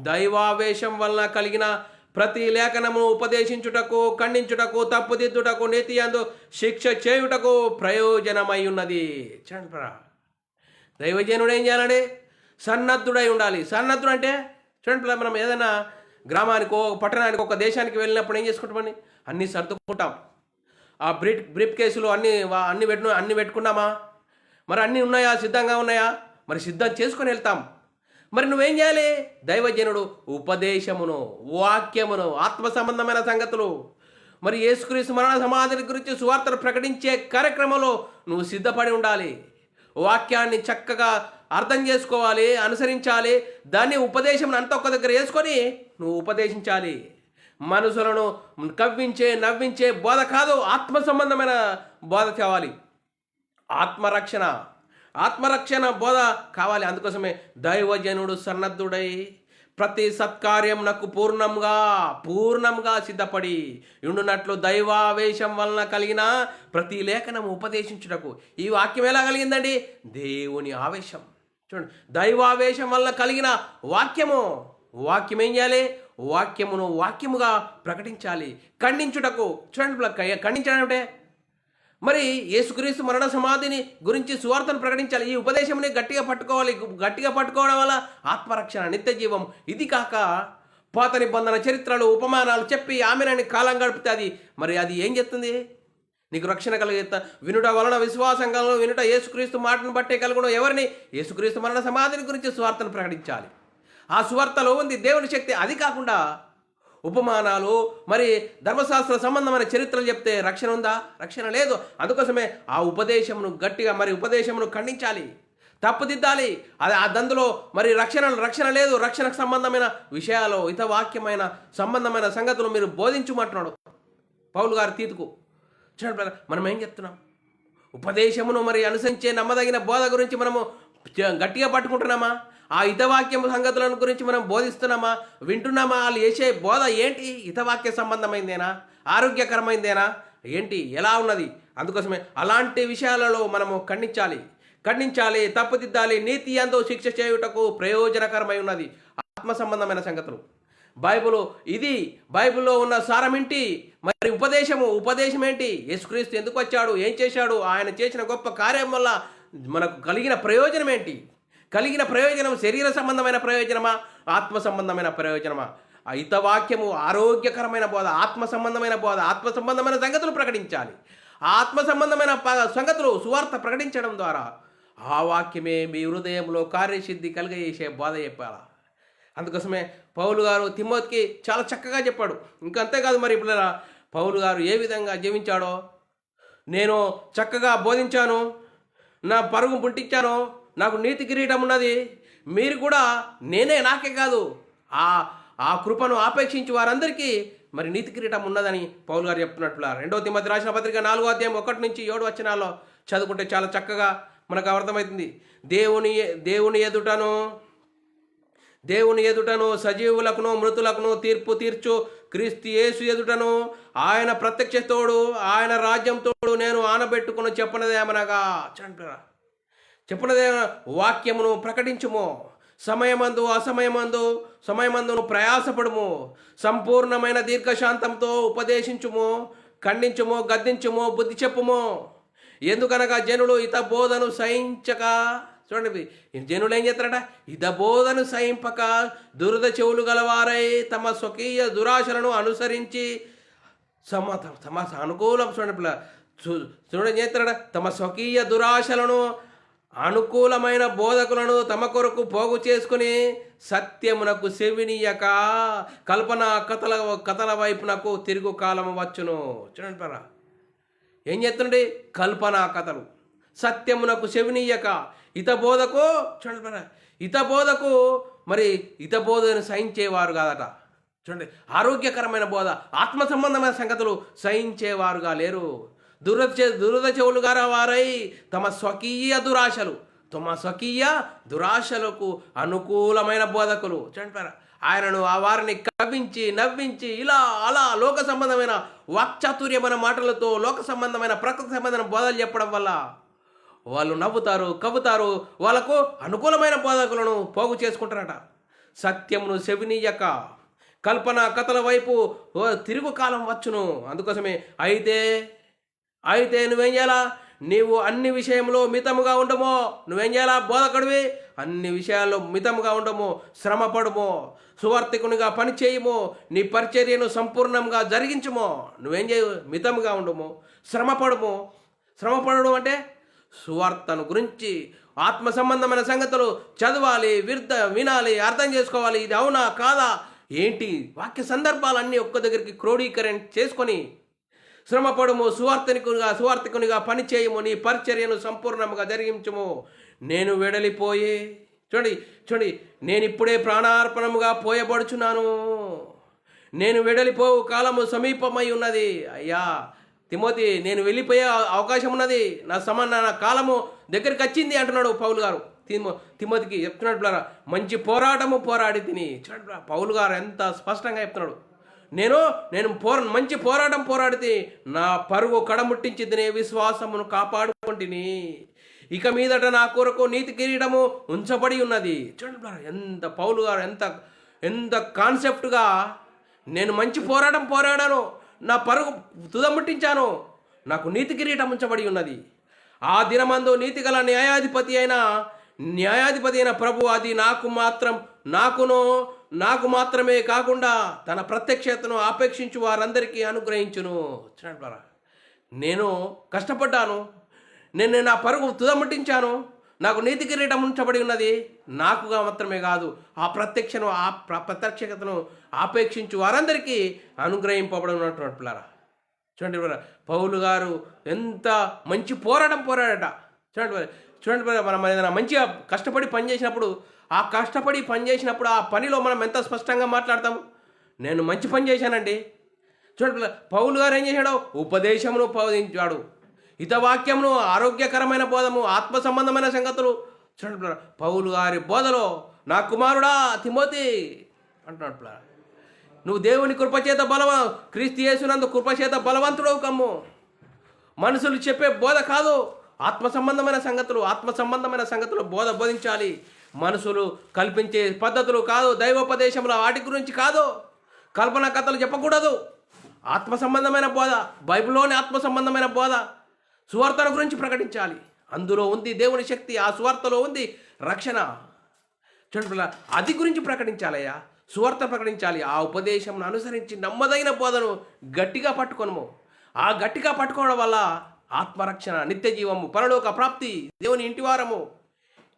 దైవావేశం వలన కలిగిన ప్రతి లేఖనము ఉపదేశించుటకు, ఖండించుటకు, తప్పుదిద్దుటకు, నీతి యందు శిక్ష చేయుటకు ప్రయోజనమై ఉన్నది. చూడండి, దైవజనుడు ఏం చేయాలండి? సన్నద్ధుడై ఉండాలి. సన్నద్ధుడు అంటే చూడండి, మనం ఏదైనా గ్రామానికో, పట్టణానికో, ఒక దేశానికి వెళ్ళినప్పుడు ఏం చేసుకుంటామని అన్నీ సర్దుకుంటాం. ఆ బ్రీఫ్ కేసులు అన్నీ పెట్టుకున్నామా? మరి అన్నీ ఉన్నాయా? సిద్ధంగా ఉన్నాయా? మరి సిద్ధం చేసుకొని వెళ్తాం. మరి నువ్వేం చేయాలి? దైవజనుడు ఉపదేశమును, వాక్యమును, ఆత్మ సంబంధమైన సంగతులు, మరి యేసుక్రీస్తు మరణ సమాధి గురించి సువార్తను ప్రకటించే కార్యక్రమంలో నువ్వు సిద్ధపడి ఉండాలి. వాక్యాన్ని చక్కగా అర్థం చేసుకోవాలి, అనుసరించాలి. దాన్ని ఉపదేశం అంతా ఒక్క దగ్గర వేసుకొని నువ్వు ఉపదేశించాలి. మనుషులను నవ్వించే బోధ కాదు, ఆత్మ సంబంధమైన బోధ కావాలి. ఆత్మరక్షణ బోధ కావాలి. అందుకోసమే దైవజనుడు సన్నద్ధుడై ప్రతి సత్కార్యం నాకు పూర్ణంగా సిద్ధపడి ఉండునట్లు దైవావేశం వలన కలిగిన ప్రతి లేఖనము ఉపదేశించుటకు. ఈ వాక్యం ఎలా కలిగిందండి? దేవుని ఆవేశం. చూడండి, దైవావేశం వలన కలిగిన వాక్యం ఏం చేయాలి? వాక్యముగా ప్రకటించాలి. ఖండించుటకు. చూడండి, ఖండించడం అంటే మరి యేసుక్రీస్తు మరణ సమాధిని గురించి సువార్తను ప్రకటించాలి. ఈ ఉపదేశంని గట్టిగా పట్టుకోవాలి. గట్టిగా పట్టుకోవడం వల్ల ఆత్మరక్షణ, నిత్య జీవం. ఇది కాక పాత నిబంధన చరిత్రలు, ఉపమానాలు చెప్పి ఆమెనని కాలం గడిపితే అది ఏం చెప్తుంది? నీకు రక్షణ కలిగేస్తా. వినుట వలన విశ్వాసం కలను, వినుట యేసుక్రీస్తు మాటను బట్టే కలుగును. ఎవరిని? యేసుక్రీస్తు మరణ సమాధిని గురించి సువార్తను ప్రకటించాలి. ఆ సువార్తలో ఉంది దేవుని శక్తి. అది కాకుండా ఉపమానాలు, మరి ధర్మశాస్త్ర సంబంధమైన చరిత్రలు చెప్తే రక్షణ ఉందా? రక్షణ లేదు. అందుకోసమే ఆ ఉపదేశమును గట్టిగా ఉపదేశమును ఖండించాలి, తప్పుదిద్దాలి. అందులో మరి రక్షణ లేదు. రక్షణకు సంబంధమైన విషయాలు, వాక్యమైన సంబంధమైన సంగతులు మీరు బోధించమంటున్నాడు పౌలు గారు తీతుకు. చూడండి, మనం ఏం చెప్తున్నాం? ఉపదేశమును మరి అనుసరించే నమ్మదగిన బోధ గురించి మనము గట్టిగా పట్టుకుంటున్నామా? ఆ హితవాక్యం సంగతులను గురించి మనం బోధిస్తున్నామా? వింటున్నామా? వాళ్ళు చేసే బోధ ఏంటి? హితవాక్య సంబంధమైందేనా? ఆరోగ్యకరమైందేనా? ఏంటి ఎలా ఉన్నది. అందుకోసమే అలాంటి విషయాలలో మనము ఖండించాలి, తప్పుదిద్దాలి. నీతి యందు శిక్ష చేయుటకు ప్రయోజనకరమై ఉన్నది ఆత్మ సంబంధమైన సంగతులు. బైబిల్లో ఉన్న సారమేంటి? మరి ఉపదేశం ఏంటి? యేసుక్రీస్తు ఎందుకు వచ్చాడు, ఏం చేశాడు, ఆయన చేసిన గొప్ప కార్యం వల్ల మనకు కలిగిన ప్రయోజనం ఏంటి? కలిగిన ప్రయోజనం శరీర సంబంధమైన ప్రయోజనమా, ఆత్మ సంబంధమైన ప్రయోజనమా? హితవాక్యము ఆరోగ్యకరమైన బోధ, ఆత్మ సంబంధమైన బోధ, ఆత్మ సంబంధమైన సంగతులు ప్రకటించాలి. ఆత్మ సంబంధమైన సంగతులు సువార్త ప్రకటించడం ద్వారా ఆ వాక్యమే మీ హృదయంలో కార్యసిద్ధి కలిగజేసే బోధ చెప్పాలి. అందుకోసమే పౌలు గారు తిమోతికి చాలా చక్కగా చెప్పాడు. ఇంకా అంతేకాదు, మరి ఇప్పుడు పౌలు గారు ఏ విధంగా జీవించాడో, నేను చక్కగా బోధించాను, నా పరుగు పుట్టించాను, నాకు నీతి కిరీటం ఉన్నది, మీరు కూడా నాకే కాదు ఆ కృపను ఆపేక్షించి వారందరికీ మరి నీతి కిరీటం ఉన్నదని పౌలు గారు చెప్తున్నట్లు 2 తిమోతి రాసిన పత్రిక 4వ అధ్యాయం 1-7 వచనాల్లో చదువుకుంటే చాలా చక్కగా మనకు అర్థమవుతుంది. దేవుని ఎదుటను సజీవులకును మృతులకును తీర్పు తీర్చు క్రీస్తు యేసు ఎదుటను ఆయన ప్రత్యక్షతోడు ఆయన రాజ్యంతోడు నేను ఆనబెట్టుకుని చెప్పినదేమనగా వాక్యమును ప్రకటించుము. సమయమందు సమయమందును ప్రయాసపడుము. సంపూర్ణమైన దీర్ఘశాంతంతో ఉపదేశించుము, ఖండించుము, గద్దించుము, బుద్ధి చెప్పుము. ఎందుకనగా జనులు బోధను సహించక, చూడండి జనులు ఏం చేస్తారట, బోధను సహింపక దురద చెవులు గలవారై తమ స్వకీయ దురాశలను అనుసరించి తమ అనుకూలం చూడండి చేస్తారట, తమ స్వకీయ దురాశలను అనుకూలమైన బోధకులను తమ కొరకు పోగు చేసుకుని సత్యమునకు సెవినీయక కథల వైపునకు తిరుగు కాలము వచ్చును. చూడండి పరా ఏం చేస్తుండే, కల్పనా కథలు, సత్యమునకు సెవినీయక హితబోధకు మరి హితబోధను సహించేవారు కాదట. చూడండి, ఆరోగ్యకరమైన బోధ, ఆత్మ సంబంధమైన సంగతులు సహించేవారుగా లేరు. దురద చెవులు గార వారై తమ స్వకీయ దురాశలకు అనుకూలమైన బోధకులు. చూడండి, ఆయనను వారిని కవించి నవ్వించి ఇలా అలా లోక సంబంధమైన వాక్చాతుర్యమైన మాటలతో లోక సంబంధమైన ప్రకృతి సంబంధమైన బోధలు చెప్పడం వల్ల వాళ్ళు నవ్వుతారు, కవ్వుతారు, వాళ్ళకు అనుకూలమైన బోధకులను పోగు చేసుకుంటారట. సత్యమును సెవినీయక కల్పన కథల వైపు తిరుగు కాలం వచ్చును. అందుకోసమే అయితే నువ్వేం చేయాలా, నీవు అన్ని విషయంలో మితముగా ఉండమో. నువ్వేం చేయాలా, బోధకుడివి, అన్ని విషయాల్లో మితముగా ఉండము, శ్రమపడము, సువార్తికునిగా పనిచేయము, నీ పరిచర్యను సంపూర్ణంగా జరిగించము. నువ్వేం చేయవు, మితముగా ఉండము, శ్రమపడడం అంటే సువార్తను గురించి ఆత్మ సంబంధమైన సంగతులు చదవాలి, వినాలి, అర్థం చేసుకోవాలి. ఇది అవునా కాదా ఏంటి, వాక్య సందర్భాలన్నీ ఒక్క దగ్గరికి క్రోడీకరణ చేసుకొని శ్రమపడము, సువార్తికునిగా పనిచేయము, నీ పరిచర్యను సంపూర్ణంగా జరిగించము. నేను వెడలిపోయి చూడండి నేను ఇప్పుడే ప్రాణార్పణముగా పోయబడుచున్నాను, నేను వెడలిపోవు కాలము సమీపమై ఉన్నది. అయ్యా తిమోతి, నేను వెళ్ళిపోయే అవకాశం ఉన్నది, నా కాలము దగ్గరికి వచ్చింది అంటున్నాడు పౌలు గారు తిమోతికి చెప్తున్నాడు. మంచి పోరాటము పోరాడి తిని. చూడండి పౌలు గారు ఎంత స్పష్టంగా చెప్తున్నాడు. నేను మంచి పోరాటం పోరాడితే నా పరుగు కడముట్టించి తినే విశ్వాసమును కాపాడుకుంటుని. ఇక మీదట నా కొరకు నీతి కిరీటము ఉంచబడి ఉన్నది. చూడండి ఎంత పౌలు గారు ఎంత కాన్సెప్ట్గా, నేను మంచి పోరాటం పోరాడాను, నా పరుగు తుదముట్టించాను, నాకు నీతి కిరీటం ఉంచబడి ఉన్నది. ఆ దినమందు నీతి గల న్యాయాధిపతి అయిన ప్రభు అది నాకు మాత్రమే కాకుండా తన ప్రత్యక్షతను ఆపేక్షించు వారందరికీ అనుగ్రహించును. నేను కష్టపడ్డాను, నేను నా పరుగు తుదముట్టించాను, నాకు నీతి కిరీటం ఉంచబడి ఉన్నది. నాకుగా మాత్రమే కాదు, ఆ ప్రత్యక్షతను ఆపేక్షించు వారందరికీ అనుగ్రహింపబడినటువంటి పిల్లరా. చూడండి పౌలు గారు ఎంత మంచి పోరాటం పోరాడట. చూడండి మనం ఏదైనా మంచిగా కష్టపడి పనిచేసినప్పుడు ఆ పనిలో మనం ఎంత స్పష్టంగా మాట్లాడతాము, నేను మంచి పని చేశానండి. చూడండి పౌలు గారు ఏం చేశాడు, ఉపదేశమును బోధించాడు, హితవాక్యమును, ఆరోగ్యకరమైన బోధము, ఆత్మ సంబంధమైన సంగతులు. చూడండి పౌలు గారి బోధలో నా కుమారుడా తిమోతి అంటున్నాడు. నువ్వు దేవుని కృపచేత క్రీస్తు యేసునందు కృపచేత బలవంతుడవు కమ్ము. మనుషులు చెప్పే బోధ కాదు, ఆత్మ సంబంధమైన సంగతులు బోధించాలి. మనుషులు కల్పించే పద్ధతులు కాదు, దైవోపదేశంలో వాటి గురించి కాదు, కల్పన కథలు చెప్పకూడదు. ఆత్మ సంబంధమైన బోధ, బైబిల్లోని ఆత్మ సంబంధమైన బోధ, సువార్తల గురించి ప్రకటించాలి. అందులో ఉంది దేవుని శక్తి, ఆ సువార్తలో ఉంది రక్షణ. చూడండి, అది గురించి ప్రకటించాలయ్యా, సువార్త ప్రకటించాలి. ఆ ఉపదేశం అనుసరించి నమ్మదైన బోధను గట్టిగా పట్టుకొనము. ఆ గట్టిగా పట్టుకోవడం వల్ల ఆత్మరక్షణ, నిత్య జీవము, పరలోక ప్రాప్తి, దేవుని ఇంటివారము,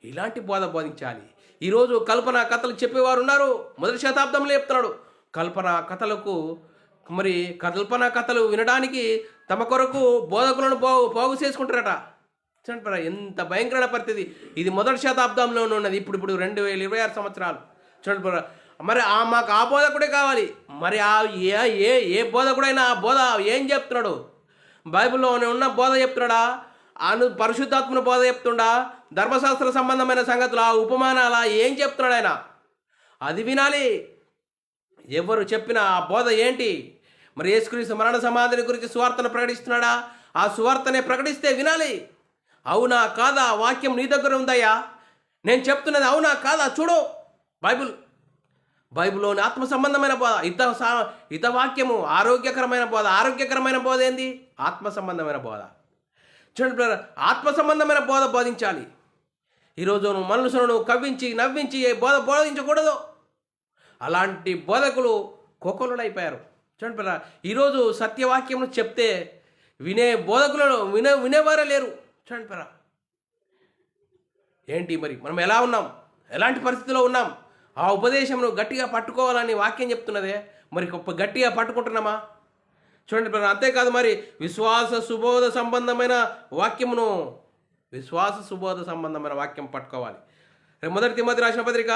ఇలాంటి బోధ బోధించాలి. ఈరోజు కల్పన కథలు చెప్పేవారు ఉన్నారు. మొదటి శతాబ్దంలో చెప్తున్నాడు. కల్పన కథలు వినడానికి తమ కొరకు బోధకులను పోగు చేసుకుంటారట. చూడండి, ఎంత భయంకరమైన పరిస్థితి ఇది. మొదటి శతాబ్దంలోనే ఉన్నది. ఇప్పుడు 2026 సంవత్సరాలు. చూడండి, మరి మాకు ఆ బోధకుడే కావాలి. మరి ఏ బోధకుడైనా ఆ బోధ ఏం చెప్తున్నాడు? బైబిల్లోనే ఉన్న బోధ చెప్తున్నాడా? పరిశుద్ధాత్మను బోధ చెప్తుండా? ధర్మశాస్త్ర సంబంధమైన సంగతులు, ఆ ఉపమానాల ఏం చెప్తున్నాడు ఆయన? అది వినాలి. ఎవరు చెప్పిన ఆ బోధ ఏంటి? మరి యేసుక్రీస్తు మరణ సమాధిని గురించి సువార్తను ప్రకటిస్తున్నాడా? ఆ సువార్తనే ప్రకటిస్తే వినాలి. అవునా కాదా? వాక్యం నీ దగ్గర ఉందయ్యా, నేను చెప్తున్నది అవునా కాదా చూడు. బైబిల్లోని ఆత్మ సంబంధమైన బోధ, వాక్యము ఆరోగ్యకరమైన బోధ ఏంది? ఆత్మ సంబంధమైన బోధ. చూడండి, ఆత్మ సంబంధమైన బోధ బోధించాలి. ఈరోజు మనుషులను కవ్వించి నవ్వించి ఏ బోధ బోధించకూడదు. అలాంటి బోధకులు కోకొల్లుడైపోయారు. చూడండి, ఈరోజు సత్యవాక్యం చెప్తే వినే బోధకులను వినేవారే లేరు. చూడండి, ఏంటి మరి మనం ఎలా ఉన్నాం, ఎలాంటి పరిస్థితిలో ఉన్నాం? ఆ ఉపదేశంను గట్టిగా పట్టుకోవాలని వాక్యం చెప్తున్నదే, మరి గట్టిగా పట్టుకుంటున్నామా? చూడండి, అంతేకాదు, మరి విశ్వాస సుబోధ సంబంధమైన వాక్యం పట్టుకోవాలి. మొదటి తిమోతి రాసిన పత్రిక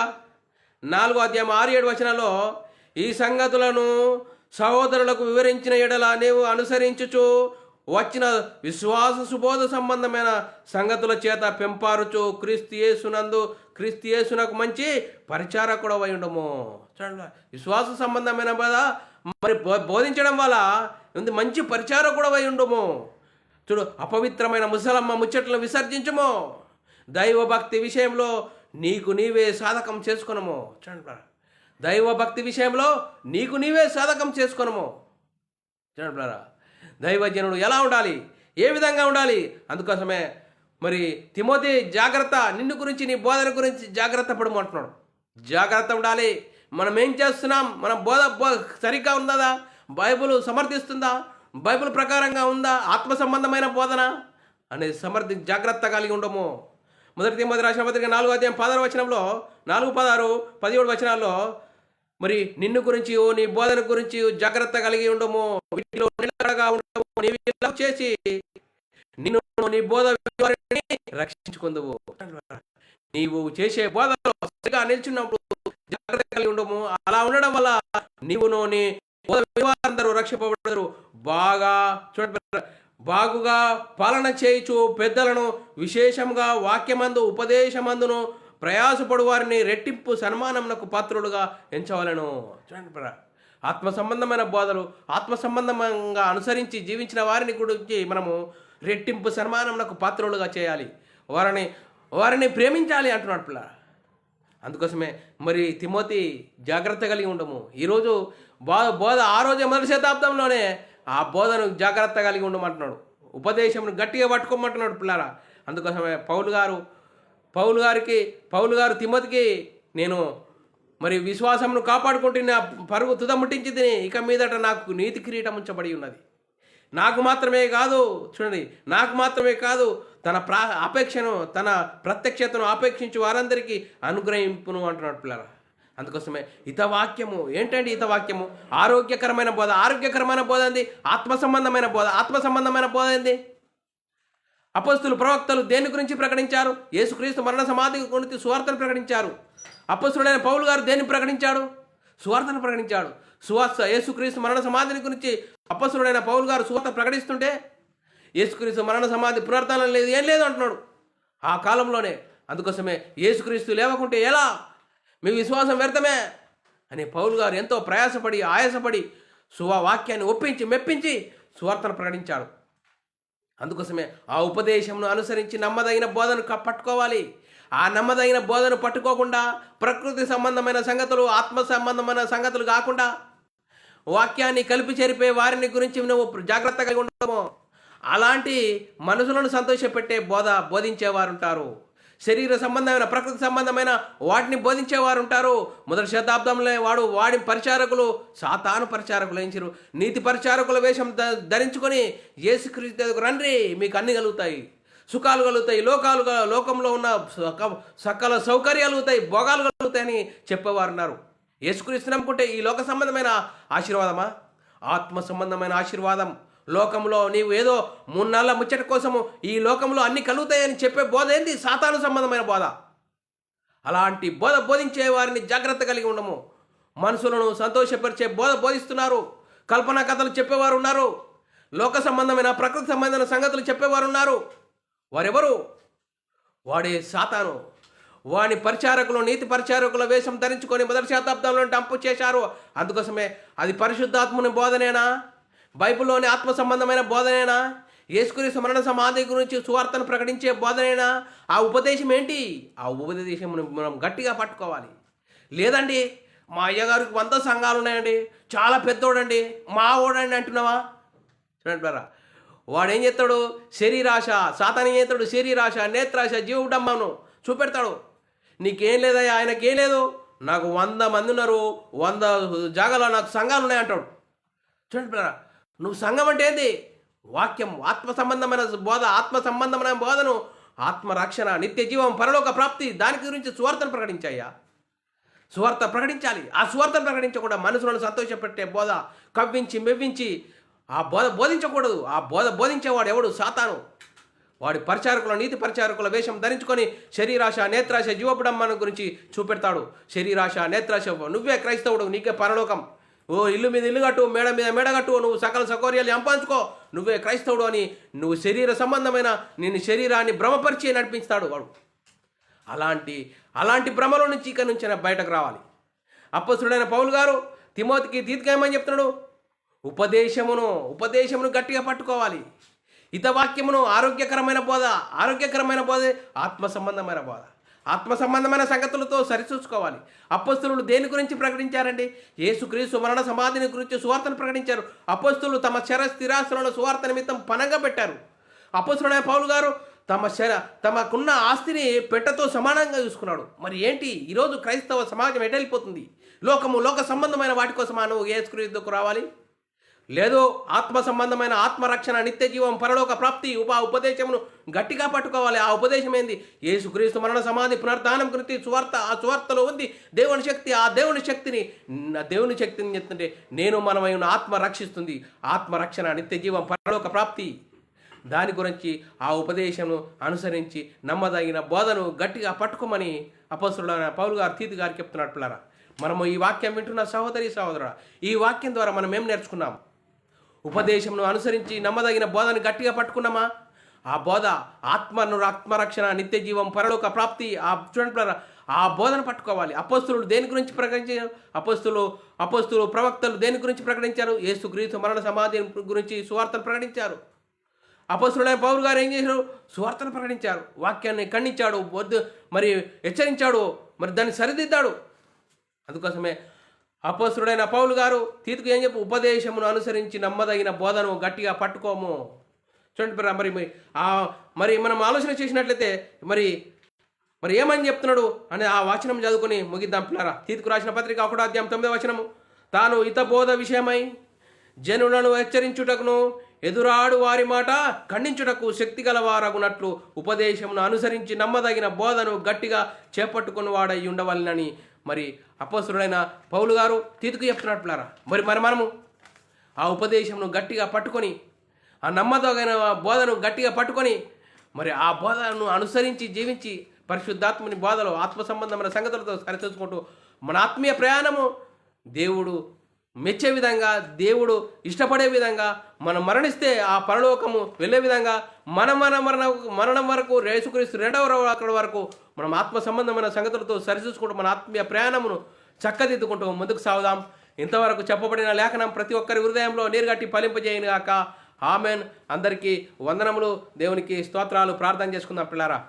4వ అధ్యాయం 6-7 వచనాల్లో, ఈ సంగతులను సహోదరులకు వివరించిన ఎడల నీవు అనుసరించుచు వచ్చిన విశ్వాస సుబోధ సంబంధమైన సంగతుల చేత పెంపారుచు క్రీస్తు యేసునకు మంచి పరిచారకుడు అయి ఉండము. చూడండి, విశ్వాస సంబంధమైన బోధ మరి బోధించడం వల్ల మంచి పరిచారకుడు అయి ఉండము. చూడు, అపవిత్రమైన ముసలమ్మ ముచ్చట్లను విసర్జించము. దైవభక్తి విషయంలో నీకు నీవే సాధకం చేసుకొనము. చూడండి, దైవభక్తి విషయంలో నీకు నీవే సాధకం చేసుకొనము. చూడండి, దైవజనుడు ఎలా ఉండాలి, ఏ విధంగా ఉండాలి? అందుకోసమే మరి తిమోతి జాగ్రత్త, నిన్ను గురించి, నీ బోధన గురించి జాగ్రత్త పడమంటున్నాడు. జాగ్రత్త ఉండాలి. మనం ఏం చేస్తున్నాం? మన బోధ సరిగ్గా ఉందా? బైబిల్ సమర్థిస్తుందా? బైబిల్ ప్రకారంగా ఉందా? ఆత్మ సంబంధమైన బోధన అనేది జాగ్రత్త కలిగి ఉండము. మొదటి తిమోతి రాసిన పత్రిక 4వ అధ్యాయం 16వ వచనంలో, 4, 16, 17 వచనాల్లో మరి నిన్ను గురించి, నీ బోధన గురించి జాగ్రత్త కలిగి ఉండము. వీటిలో నిలకడగా ఉండము. నీవు చేసి నిన్ను నీ బోధ రక్షించుకుందువు. నీవు చేసే బోధలో సరిగా నిల్చున్నప్పుడు జాగ్రత్త కలిగి ఉండము. అలా ఉండడం వల్ల నీవును నీ బోధ అందరూ రక్షింపబడతారు. బాగుగా పాలన చేయుచు పెద్దలను విశేషంగా వాక్యమందు ఉపదేశమందును ప్రయాసపడు వారిని రెట్టింపు సన్మానమునకు పాత్రులుగా ఎంచవలను. చూడండి, ఆత్మ సంబంధమైన బోధలు, ఆత్మ సంబంధంగా అనుసరించి జీవించిన వారిని గురించి మనము రెట్టింపు సన్మానమునకు పాత్రులుగా చేయాలి. వారిని ప్రేమించాలి అంటున్నాడు పిల్ల. అందుకోసమే మరి తిమోతి జాగ్రత్త కలిగి ఉండము. ఈరోజు బోధ ఆ రోజే మొదటి శతాబ్దంలోనే ఆ బోధను జాగ్రత్త కలిగి ఉండమంటున్నాడు. ఉపదేశంను గట్టిగా పట్టుకోమంటున్నాడు పిల్లరా. అందుకోసమే పౌలు గారు తిమోతికి, నేను మరి విశ్వాసమును కాపాడుకుంటున్న పరుగు తుదముట్టించి తిని, ఇక మీదట నాకు నీతి కిరీటం ఉంచబడి ఉన్నది. నాకు మాత్రమే కాదు తన అపేక్షను, తన ప్రత్యక్షతను ఆపేక్షించి వారందరికీ అనుగ్రహింపును అంటున్నాడు పిల్లరా. అందుకోసమే హితవాక్యము ఏంటండి? హితవాక్యము ఆరోగ్యకరమైన బోధ ఏంది? ఆత్మ సంబంధమైన బోధ ఏంది? అపొస్తలులు, ప్రవక్తలు దేని గురించి ప్రకటించారు? యేసుక్రీస్తు మరణ సమాధి గురించి సువార్తను ప్రకటించారు. అపొస్తలుడైన పౌలు గారు దేన్ని ప్రకటించాడు? సువార్తను ప్రకటించాడు. యేసుక్రీస్తు మరణ సమాధిని గురించి అపొస్తలుడైన పౌలు గారు సువార్త ప్రకటిస్తుంటే, యేసుక్రీస్తు మరణ సమాధి పునరుత్థానం లేదు, ఏం లేదు అంటున్నాడు ఆ కాలంలోనే. అందుకోసమే యేసుక్రీస్తు లేవకుంటే ఎలా? మీ విశ్వాసం వ్యర్థమే. అనే పౌలు గారు ఎంతో ప్రయాసపడి ఆయాసపడి వాక్యాన్ని ఒప్పించి మెప్పించి సువార్తను ప్రకటించాడు. అందుకోసమే ఆ ఉపదేశంను అనుసరించి నమ్మదగిన బోధను పట్టుకోవాలి. ఆ నమ్మదగిన బోధను పట్టుకోకుండా ప్రకృతి సంబంధమైన సంగతులు, ఆత్మ సంబంధమైన సంగతులు కాకుండా వాక్యాన్ని కలిపి చెరిపే వారిని గురించి నువ్వు జాగ్రత్తగా ఉండము. అలాంటి మనుషులను సంతోషపెట్టే బోధించేవారు ఉంటారు. శరీర సంబంధమైన, ప్రకృతి సంబంధమైన వాటిని బోధించేవారు ఉంటారు. మొదటి శతాబ్దంలో వాడి పరిచారకులు సాతాను పరిచారకులు ఎంచారు. నీతి పరిచారకుల వేషం ధరించుకొని యేసుక్రీస్తు రండి, మీకు అన్ని కలుగుతాయి, సుఖాలు కలుగుతాయి, లోకంలో ఉన్న సకల సౌకర్యాలు కలుగుతాయి, భోగాలు కలుగుతాయని చెప్పేవారు ఉన్నారు. యేసుక్రీస్తు నమ్ముకుంటే ఈ లోక సంబంధమైన ఆశీర్వాదమా? ఆత్మ సంబంధమైన ఆశీర్వాదం. లోకంలో నీవు ఏదో 3 నెలల ముచ్చట కోసము ఈ లోకంలో అన్ని కలుగుతాయని చెప్పే బోధ ఏంది? సాతాను సంబంధమైన బోధ. అలాంటి బోధించే వారిని జాగ్రత్త కలిగి ఉండము. మనుషులను సంతోషపరిచే బోధిస్తున్నారు. కల్పనా కథలు చెప్పేవారు ఉన్నారు. లోక సంబంధమైన, ప్రకృతి సంబంధమైన సంగతులు చెప్పేవారు ఉన్నారు. వారెవరు? వాడే సాతాను. వాని పరిచారకులు నీతి పరిచారకుల వేషం ధరించుకొని మొదటి శతాబ్దంలో డంపు చేశారు. అందుకోసమే అది పరిశుద్ధాత్మని బోధనేనా? బైబిల్లోని ఆత్మ సంబంధమైన బోధనేనా? యేసుక్రీస్తు మరణ సమాధి గురించి సువార్తను ప్రకటించే బోధనేనా? ఆ ఉపదేశం ఏంటి? ఆ ఉపదేశం మనం గట్టిగా పట్టుకోవాలి. లేదండి, మా అయ్యగారికి 100 సంఘాలు ఉన్నాయండి, చాలా పెద్దోడండి, మా ఓడండి అంటున్నావా? చూడండి, వాడు ఏం చేస్తాడు? శరీరాశ. సాతాను ఏం చేస్తాడు? శరీరాశ, నేత్రాశ, జీవడమ్మను చూపెడతాడు. నీకేం లేదా? ఆయనకేం లేదు. నాకు 100 మంది ఉన్నారు, 100 జాగాలో నాకు సంఘాలు ఉన్నాయి అంటాడు. చూడండి, నువ్వు సంఘం అంటే ఏంది? వాక్యం, ఆత్మ సంబంధమైన బోధ, ఆత్మ సంబంధమైన బోధను, ఆత్మ రక్షణ, నిత్య జీవం, పరలోక ప్రాప్తి, దాని గురించి సువార్తను ప్రకటించాయ్యా. సువార్త ప్రకటించాలి. ఆ సువార్తను ప్రకటించకుండా మనుషులను సంతోషపెట్టే బోధ కవ్వించి మెవ్వించి ఆ బోధించకూడదు. ఆ బోధించేవాడు ఎవడు? సాతాను. వాడి పరిచారకుల, నీతి పరిచారకుల వేషం ధరించుకొని శరీరాశ, నేత్రాశ, జీవపుడమ్మను గురించి చూపెడతాడు. శరీరాశ, నేత్రాశ, నువ్వే క్రైస్తవుడు, నీకే పరలోకం, ఓ ఇల్లు మీద ఇల్లు కట్టు, మేడ మీద మేడ కట్టు, నువ్వు సకల సౌకర్యాలు సంపాదించుకో, నువ్వే క్రైస్తవుడు అని నువ్వు శరీర సంబంధమైన నిన్ను శరీరాన్ని భ్రమపరిచి నడిపిస్తాడు వాడు. అలాంటి భ్రమలో నుంచి ఇక నుంచి బయటకు రావాలి. అపొస్తలుడైన పౌలు గారు తీతుకి ఏమని చెప్తున్నాడు? ఉపదేశమును గట్టిగా పట్టుకోవాలి. హితవాక్యమును, ఆరోగ్యకరమైన బోధ, ఆత్మ సంబంధమైన బోధ, ఆత్మ సంబంధమైన సంగతులతో సరిచూసుకోవాలి. అపొస్తలులు దేని గురించి ప్రకటించారండి? యేసుక్రీస్తు మరణ సమాధిని గురించి సువార్తను ప్రకటించారు. అపొస్తలులు తమ స్థిరాస్తులను సువార్త నిమిత్తం పనంగా పెట్టారు. అపొస్తలుడైన పౌలు గారు తమకున్న ఆస్తిని పెట్టతో సమానంగా చూసుకున్నాడు. మరి ఏంటి ఈరోజు క్రైస్తవ సమాజం ఎటెళ్ళిపోతుంది? లోక సంబంధమైన వాటి కోసమా నువ్వు యేసుక్రీస్తుకు రావాలి? లేదు, ఆత్మ సంబంధమైన ఆత్మరక్షణ, నిత్య జీవం, పరలోక ప్రాప్తి ఉపదేశమును గట్టిగా పట్టుకోవాలి. ఆ ఉపదేశం ఏంది? యేసుక్రీస్తు మరణ సమాధి పునరుద్ధానం గురించి సువార్త. ఆ సువార్తలో ఉంది దేవుని శక్తి. ఆ దేవుని శక్తిని చెప్తుంటే నేను మనమైన ఆత్మ రక్షిస్తుంది. ఆత్మరక్షణ, నిత్య జీవం, పరలోక ప్రాప్తి, దాని గురించి ఆ ఉపదేశమును అనుసరించి నమ్మదగిన బోధను గట్టిగా పట్టుకోమని అపొస్తలుడైన పౌలు గారు తీతు గారికి చెప్తున్నాడు. పిల్లరా, మనము ఈ వాక్యం వింటున్న సహోదరుడా, ఈ వాక్యం ద్వారా మనం ఏం నేర్చుకున్నాం? ఉపదేశంను అనుసరించి నమ్మదగిన బోధను గట్టిగా పట్టుకున్నామా? ఆ బోధ ఆత్మరక్షణ, నిత్య జీవం, పరలోక ప్రాప్తి, ఆ బోధన పట్టుకోవాలి. అపొస్తలులు దేని గురించి ప్రకటించారు? అపొస్తలులు ప్రవక్తలు దేని గురించి ప్రకటించారు? యేసుక్రీస్తు మరణ సమాధి గురించి సువార్తను ప్రకటించారు. అపొస్తలుడైన పౌలు గారు ఏం చేశారు? సువార్తను ప్రకటించారు. వాక్యాన్ని ఖండించాడు, మరి హెచ్చరించాడు, మరి దాన్ని సరిదిద్దాడు. అందుకోసమే అపొస్తలుడైన పౌలు గారు తీతుకు ఏం చెప్పు? ఉపదేశమును అనుసరించి నమ్మదగిన బోధను గట్టిగా పట్టుకోము. చూడండి, మరి మనం ఆలోచన చేసినట్లయితే మరి ఏమని చెప్తున్నాడు అని ఆ వచనం చదువుకొని ముగిద్దాం పిల్లరా. తీతుకు రాసిన పత్రిక 1వ అధ్యాయం 9వ వచనము. తాను హితబోధ విషయమై జనులను హెచ్చరించుటకును ఎదురాడు వారి మాట ఖండించుటకు శక్తి గలవారగునట్లు ఉపదేశమును అనుసరించి నమ్మదగిన బోధను గట్టిగా చేపట్టుకుని వాడై ఉండవలనని మరి అపొస్తలుడైన పౌలు గారు తీతుకు చెప్తున్నాడు పిల్లరా. మరి మనము ఆ ఉపదేశమును గట్టిగా పట్టుకొని, ఆ నమ్మదగిన బోధను గట్టిగా పట్టుకొని, మరి ఆ బోధను అనుసరించి జీవించి పరిశుద్ధాత్మని బోధలో ఆత్మ సంబంధమైన సంగతులతో సరిచూసుకుంటూ మన ఆత్మీయ ప్రయాణము దేవుడు మెచ్చే విధంగా, దేవుడు ఇష్టపడే విధంగా, మనం మరణిస్తే ఆ పరలోకము వెళ్ళే విధంగా, మరణం వరకు యేసుక్రీస్తు 2వ రాకడ వరకు మనం ఆత్మ సంబంధమైన సంగతులతో సరిచూసుకుంటూ మన ఆత్మీయ ప్రయాణమును చక్కదిద్దుకుంటూ ముందుకు సాగుదాం. ఇంతవరకు చెప్పబడిన లేఖనం ప్రతి ఒక్కరి హృదయంలో నీరుగట్టి ఫలింపజేయను గాక. ఆమెన్. అందరికీ వందనములు. దేవునికి స్తోత్రాలు. ప్రార్థన చేసుకుందాం పిల్లారా.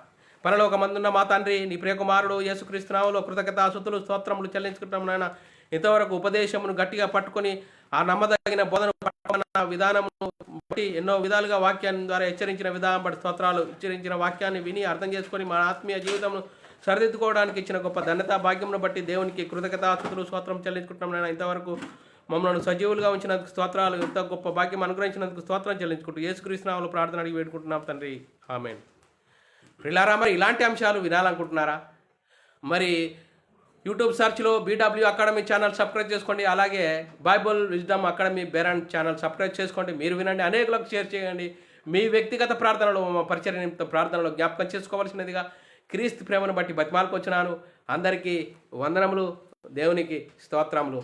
పరలోకమందున్న మా తండ్రి, నీ ప్రియకుమారుడు యేసుక్రీస్తు నామములో కృతజ్ఞతాస్తుతులు స్తోత్రములు చెల్లించుకుంటాం నాయన. ఇంతవరకు ఉపదేశమును గట్టిగా పట్టుకొని ఆ నమ్మదగిన బోధన విధానమును బట్టి ఎన్నో విధాలుగా వాక్యాన్ని ద్వారా హెచ్చరించిన విధానం బట్టి స్తోత్రాలు. హెచ్చరించిన వాక్యాన్ని విని అర్థం చేసుకొని మన ఆత్మీయ జీవితంను సరిదిద్దుకోవడానికి ఇచ్చిన గొప్ప ధన్యత భాగ్యమును బట్టి దేవునికి కృతజ్ఞతాస్తుతులు స్తోత్రం చెల్లించుకుంటున్నాం నాయన. ఇంతవరకు మమ్మల్ని సజీవులుగా ఉంచినందుకు స్తోత్రాలు. ఇంత గొప్ప భాగ్యం అనుగ్రహించినందుకు స్తోత్రం చెల్లించుకుంటూ యేసుక్రీస్తు నామములో ప్రార్థన అడిగి వేడుకుంటున్నాం తండ్రి. ఆమేన్. ప్రియులారా, మరి ఇలాంటి అంశాలు వినాలనుకుంటున్నారా? మరి యూట్యూబ్ సెర్చ్లో BW అకాడమీ ఛానల్ సబ్స్క్రైబ్ చేసుకోండి. అలాగే బైబుల్ విజ్డమ్ అకాడమీ బెరాన్ ఛానల్ సబ్స్క్రైబ్ చేసుకోండి. మీరు వినండి, అనేకులకు షేర్ చేయండి. మీ వ్యక్తిగత ప్రార్థనలో, పరిచర్య నిమిత్త ప్రార్థనలో జ్ఞాపకం చేసుకోవాల్సినదిగా క్రీస్తు ప్రేమను బట్టి బతిమాలుకొచ్చినాను. అందరికీ వందనములు. దేవునికి స్తోత్రములు.